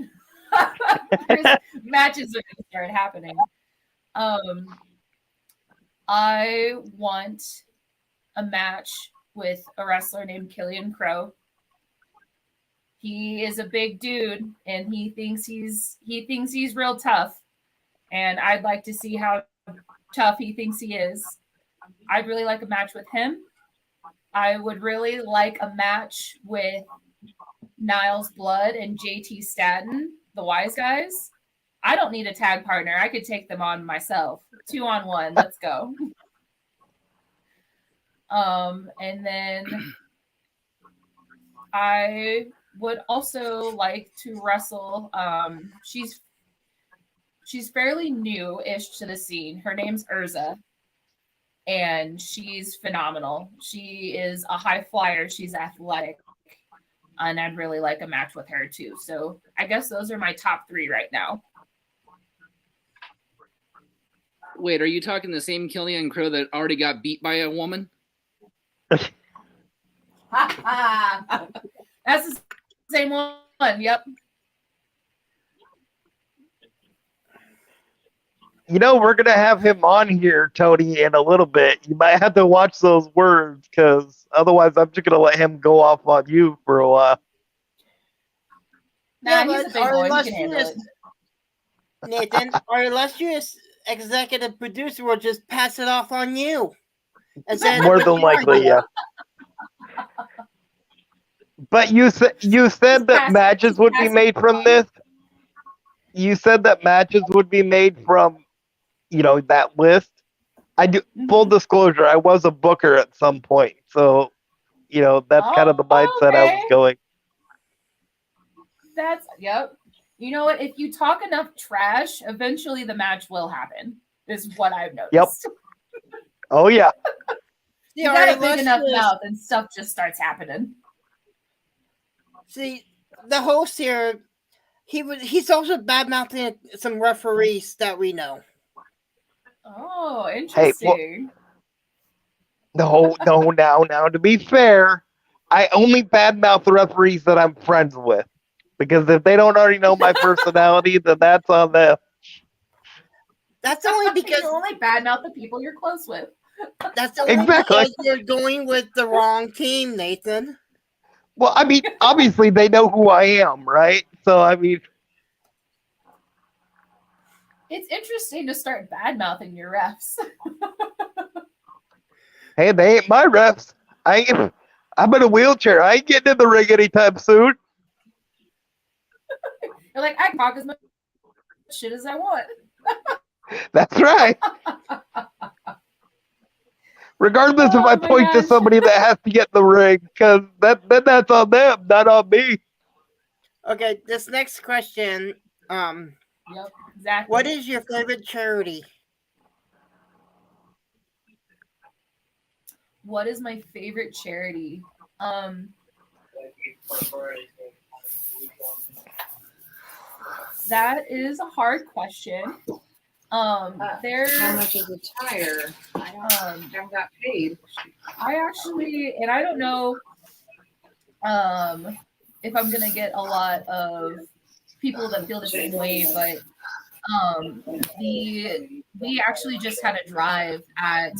matches are going to start happening. I want a match with a wrestler named Killian Crow. He is a big dude, and he thinks he's real tough. And I'd like to see how tough he thinks he is. I'd really like a match with him. I would really like a match with Niles Blood and JT Staten, the Wise Guys. I don't need a tag partner. I could take them on myself. 2-on-1. Let's go. And then I would also like to wrestle. She's fairly new-ish to the scene. Her name's Urza, and she's phenomenal. She is a high flyer. She's athletic, and I'd really like a match with her too. So I guess those are my top 3 right now. Wait, are you talking the same Killian Crow that already got beat by a woman? That's the same one. Yep. You know, we're going to have him on here, Tony, in a little bit. You might have to watch those words because otherwise I'm just going to let him go off on you for a while. Nah, he's a big boy. He can handle it. Nathan, our illustrious executive producer will just pass it off on you. More than likely, yeah. But you said that matches would be made from this. You said that matches would be made from, that list. I do full disclosure. I was a booker at some point, so that's kind of the mindset I was going. Yep. You know what? If you talk enough trash, eventually the match will happen. Is what I've noticed. Yep. Oh yeah. You got a big enough mouth, and stuff just starts happening. See, the host here, he's also bad mouthing some referees that we know. Oh, interesting. Hey, no. Now, to be fair, I only badmouth the referees that I'm friends with. Because if they don't already know my personality, then that's on them. That's only because you only badmouth the people you're close with. That's only because you're going with the wrong team, Nathan. Well, I mean, obviously they know who I am, right? So, I mean, it's interesting to start badmouthing your refs. Hey, they ain't my refs. I'm in a wheelchair. I ain't getting in the ring anytime soon. You're like, I talk as much shit as I want. That's right. Regardless if I point to somebody that has to get in the ring, because that's on them, not on me. Okay, this next question. Yep, exactly. What is your favorite charity? What is my favorite charity? That is a hard question. How much is a tire? I haven't got paid. I actually, and I don't know if I'm gonna get a lot of people that feel the same way, but we actually just had a drive at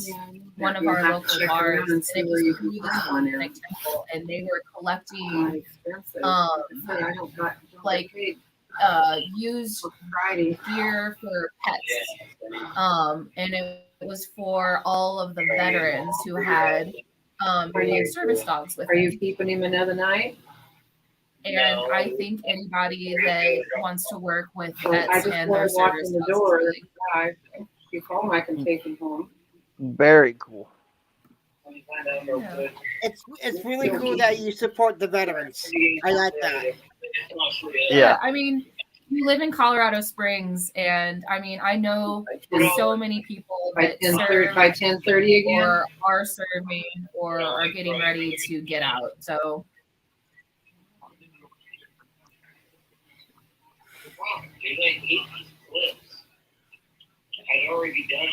one of our local bars, and it was through this Mennonite temple, and they were collecting used gear for pets, and it was for all of the veterans who had service dogs with them. Are you keeping him another night? And I think anybody that wants to work with pets and their service the door. If you home, I can take him home. Very cool. Yeah. It's really cool that you support the veterans. I like that. Yeah. I mean, you live in Colorado Springs, and I mean, I know so many people that serve by 10:30 again. or are serving or are getting ready to get out. So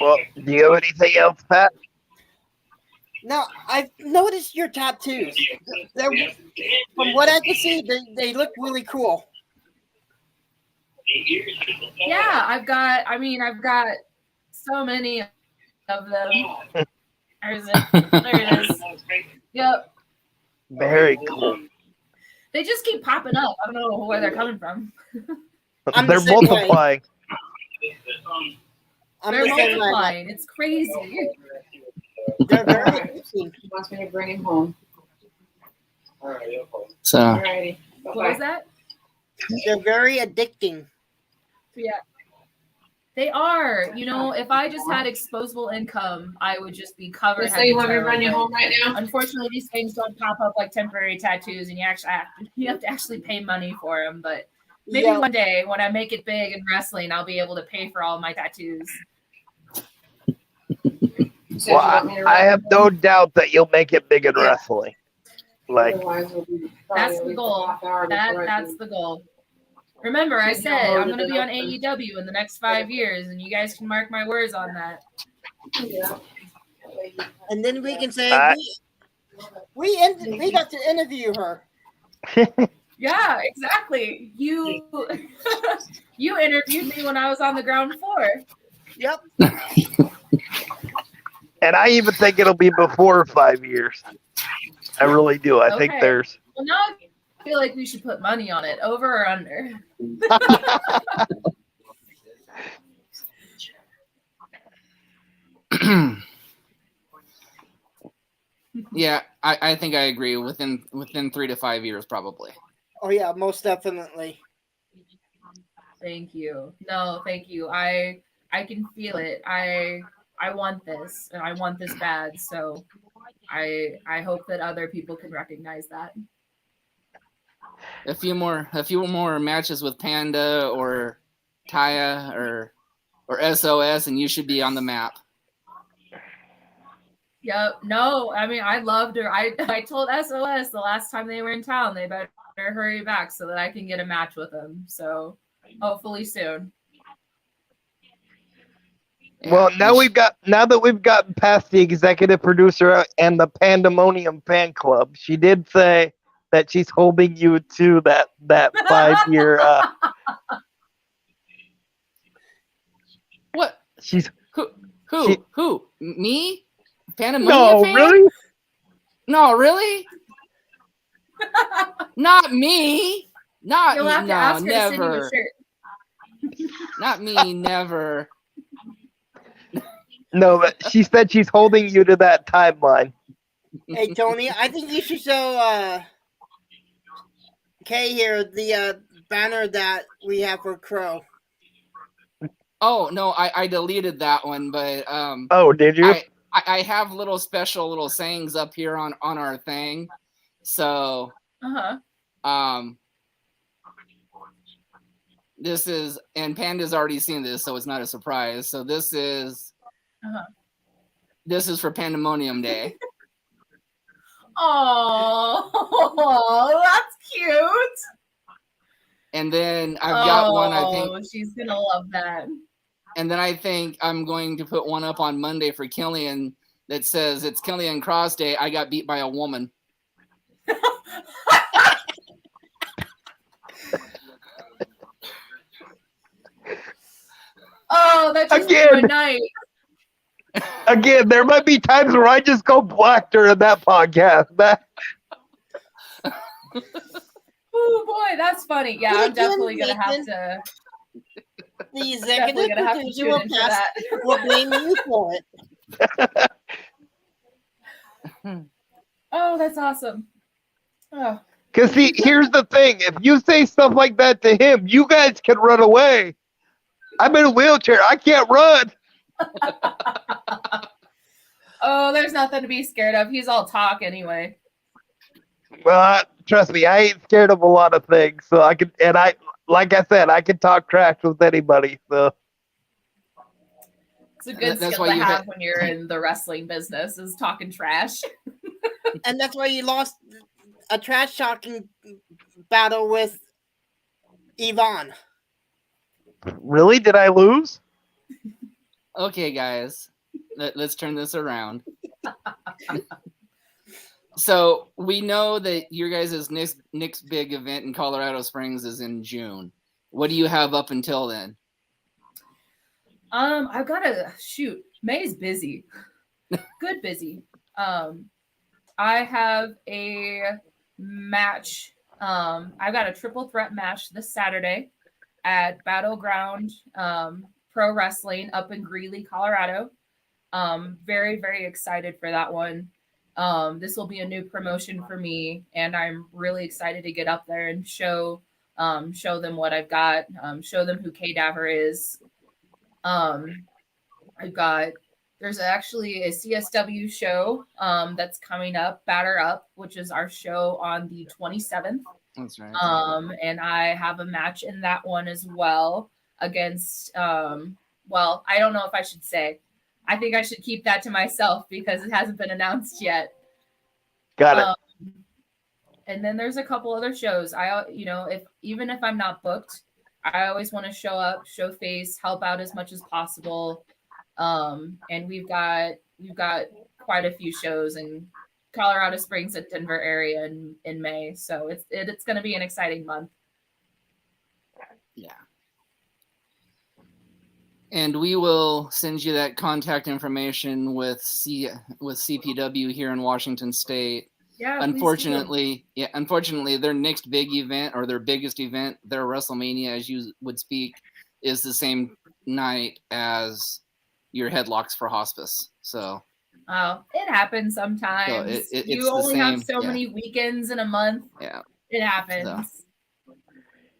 Well, do you have anything else, Pat? Now, I've noticed your tattoos. From what I can see, they look really cool. yeah, I've got so many of them. There's it. There it is. Yep. Very cool. They just keep popping up. I don't know where they're coming from. I'm They're the same way. multiplying. They're the same way. multiplying. It's crazy. They're very interesting. He wants me to bring him home. So Alrighty. What was that? They're very addicting. Yeah. They are. You know, if I just had disposable income, I would just be covered. Just say you want me to run you home right now? Unfortunately, these things don't pop up like temporary tattoos, and you have to actually pay money for them. But maybe one day when I make it big in wrestling, I'll be able to pay for all my tattoos. Well, I have no doubt that you'll make it big in wrestling. Like, That's the goal. That's the goal. Remember, I said I'm going to be on AEW in the next 5 years, and you guys can mark my words on that. And then we can say we got to interview her. Yeah, exactly. You you interviewed me when I was on the ground floor. Yep. and I even think it'll be before 5 years. I really do. I think there's. Well, now I feel like we should put money on it, over or under. yeah, I think I agree. Within 3 to 5 years, probably. Oh yeah, most definitely. Thank you. No, thank you. I can feel it. I want this, and I want this bad. So I hope that other people can recognize that. A few more matches with Panda or Taya or SOS, and you should be on the map. Yep. No, I mean, I loved her. I told SOS the last time they were in town, they better hurry back so that I can get a match with them. So hopefully soon. Well, now that we've gotten past the executive producer and the Pandemonium fan club, she did say that she's holding you to that 5-year. What? She's who? Me? Pandemonium? No, fan? really? No, really? Not me. Not You'll have to ask her to send you a never. shirt. Not me, never. No, but she said she's holding you to that timeline. Hey Tony, I think you should show Kay here the banner that we have for Crow. Oh no, I deleted that one, but Oh, did you? I have little special sayings up here on our thing. So this is, and Panda's already seen this, so it's not a surprise. So this is for Pandemonium Day. Oh, that's cute. And then I've got one, I think. Oh, she's gonna love that. And then I think I'm going to put one up on Monday for Killian that says, "It's Killian Cross Day. I got beat by a woman." Oh, that just made my night. Again, there might be times where I just go black during that podcast. Oh boy, that's funny. Yeah, I'm definitely gonna have to. The executive producer will blame you for it. Oh, that's awesome. Oh. Because see, here's the thing: if you say stuff like that to him, you guys can run away. I'm in a wheelchair; I can't run. Oh, there's nothing to be scared of. He's all talk anyway. Well, trust me, I ain't scared of a lot of things. So I can, and like I said, I can talk trash with anybody. So It's a good That's skill why to you have when you're in the wrestling business, is talking trash. And that's why you lost a trash talking battle with Yvonne. really, did I lose? Okay, guys, let's turn this around. So we know that your guys' next big event in Colorado Springs is in June. What do you have up until then? I've got to shoot. May's busy, good busy. I have a match. I've got a triple threat match this Saturday at Battleground Pro Wrestling up in Greeley, Colorado. Very, very excited for that one. This will be a new promotion for me, and I'm really excited to get up there and show them what I've got, show them who Davver is. There's actually a CSW show that's coming up, Batter Up, which is our show on the 27th. That's right. And I have a match in that one as well against, well, I don't know if I should say. I think I should keep that to myself because it hasn't been announced yet. Got it. And then there's a couple other shows. Even if I'm not booked, I always want to show up, show face, help out as much as possible. And we've got quite a few shows in Colorado Springs and Denver area in May. So it's going to be an exciting month. Yeah. And we will send you that contact information with CPW here in Washington State. Yeah. Unfortunately, their next big event, or their biggest event, their WrestleMania, as you would speak, is the same night as your Headlocks for Hospice. So it happens sometimes. So you only have so many weekends in a month. Yeah, it happens.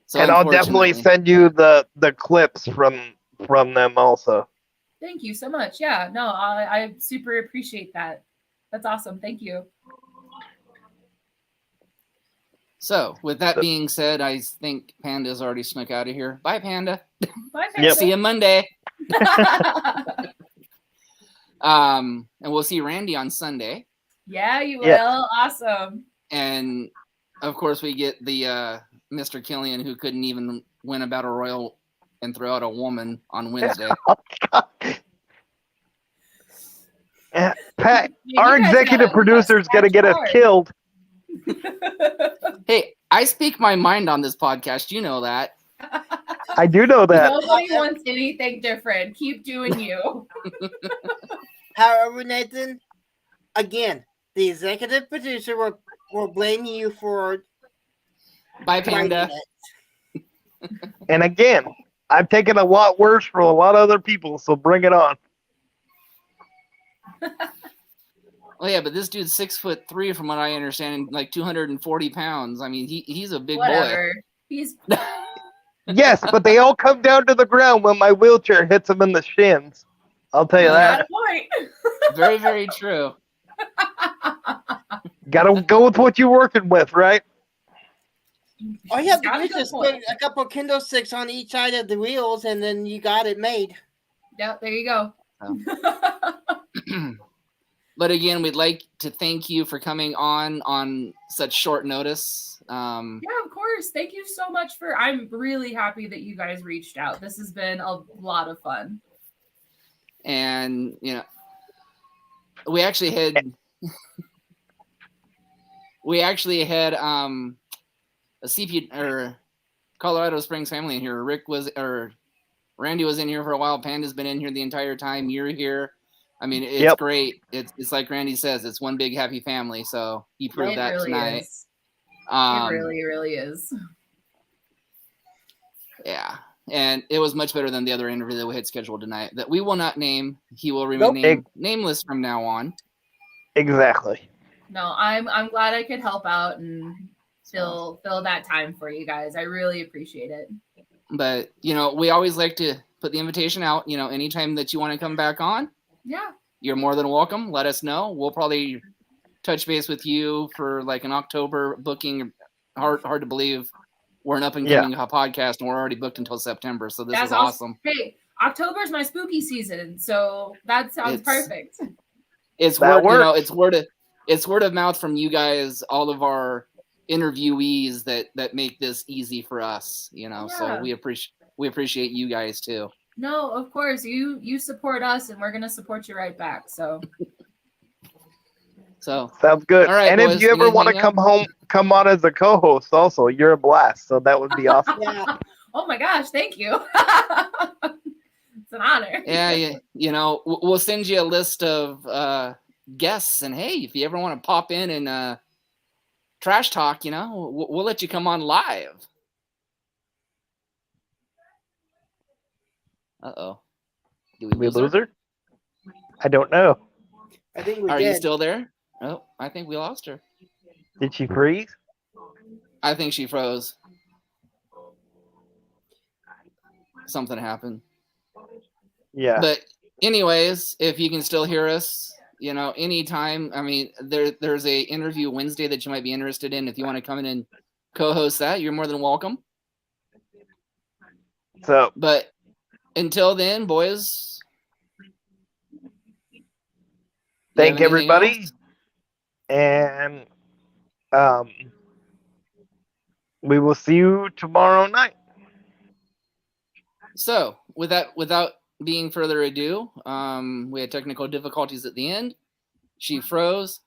So and I'll definitely send you the clips from them also. Thank you so much. Yeah, no, I super appreciate that. That's awesome. Thank you. So, with that being said, I think Panda's already snuck out of here. Bye, Panda. Bye, Panda. See you Monday. And we'll see Randy on Sunday. Yeah, you will. Yeah. Awesome. And of course, we get the Mr. Killian, who couldn't even win a battle royal and throw out a woman on Wednesday. Pat, our executive producer is going to get us killed. Hey, I speak my mind on this podcast. You know that. I do know that. Nobody wants anything different. Keep doing you. However, Nathan, again, the executive producer will blame you for. Bye, Panda. And again, I've taken a lot worse from a lot of other people, so bring it on. Oh yeah, but this dude's 6'3" from what I understand, and like 240 pounds. I mean, he's a big boy. He's yes, but they all come down to the ground when my wheelchair hits them in the shins. I'll tell you that. Got a point. Very, very true. Gotta go with what you're working with, right? All you have to do is just put a couple kendo sticks on each side of the wheels, and then you got it made. Yeah, there you go. But again, we'd like to thank you for coming on such short notice. Yeah, of course. Thank you so much I'm really happy that you guys reached out. This has been a lot of fun. And, we actually had a CP or Colorado Springs family in here. Randy was in here for a while. Panda's been in here the entire time. You're here. I mean, it's great. It's like Randy says, it's one big happy family. So he proved that really tonight. It really, really is. Yeah. And it was much better than the other interview that we had scheduled tonight that we will not name. He will remain nameless from now on. Exactly. No, I'm glad I could help out and fill that time for you guys. I really appreciate it. But, we always like to put the invitation out, anytime that you want to come back on. Yeah. You're more than welcome. Let us know. We'll probably touch base with you for like an October booking. Hard to believe we're an up and coming podcast, and we're already booked until September. So this is awesome. Hey, October's my spooky season, so that sounds perfect. It's word, you know, it's word of mouth from you guys, all of our interviewees that make this easy for us, you know. Yeah. So we appreciate you guys too. No, of course. You support us, and we're gonna support you right back. So sounds good. All right, and boys, if you ever want to come on as a co-host, also, you're a blast. So that would be awesome. Yeah. Oh my gosh, thank you. It's an honor. Yeah, you know, we'll send you a list of guests, and hey, if you ever want to pop in and trash talk, you know, we'll let you come on live. Uh-oh. Did we lose her? I don't know. I think we Are did. you still there? Oh, I think we lost her. Did she freeze? I think she froze. Something happened. Yeah. But anyways, if you can still hear us, you know, anytime. I mean, there's a interview Wednesday that you might be interested in. If you want to come in and co-host that, you're more than welcome. But until then, boys. Thank everybody. Else? And we will see you tomorrow night. So without being further ado, we had technical difficulties at the end. She froze.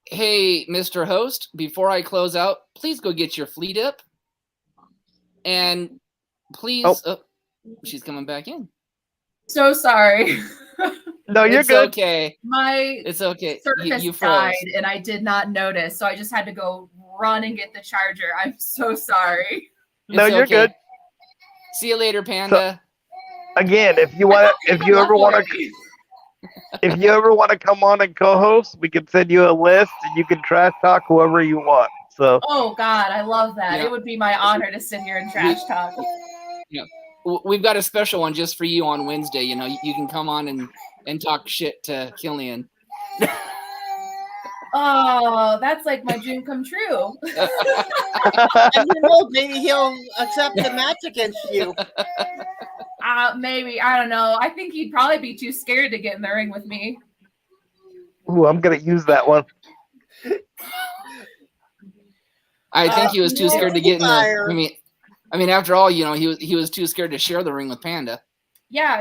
Hey, Mr. Host, before I close out, please go get your flea dip. And please, she's coming back in. So sorry. No, you're good. Okay. It's okay. Surface you died, and I did not notice, so I just had to go run and get the charger. I'm so sorry. No, you're good. See you later, Panda. So, again, if you ever want to come on and co-host, we can send you a list, and you can trash talk whoever you want. So. Oh God, I love that. Yeah. It would be my honor to sit here and trash talk. Yeah. We've got a special one just for you on Wednesday. You know, you can come on and talk shit to Killian. Oh, that's like my dream come true. And you know, maybe he'll accept the match against you. Maybe. I don't know. I think he'd probably be too scared to get in the ring with me. Ooh, I'm gonna use that one. I think he was too scared to get in the. I mean, after all, you know, he was too scared to share the ring with Panda. Yeah.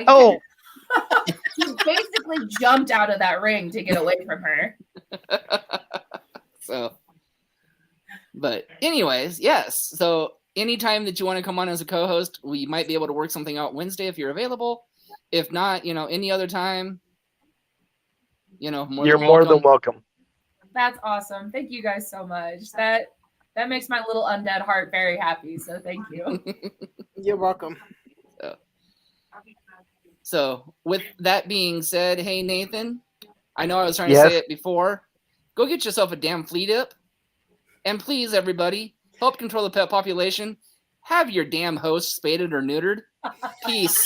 He basically jumped out of that ring to get away from her. So, but anyways, yes. So anytime that you want to come on as a co-host, we might be able to work something out Wednesday if you're available. If not, you know, any other time, you know, you're more than welcome. That's awesome. Thank you guys so much. That makes my little undead heart very happy. So thank you. You're welcome. So with that being said, hey, Nathan, I know I was trying to say it before. Go get yourself a damn flea dip. And please, everybody, help control the pet population. Have your damn host spaded or neutered. Peace.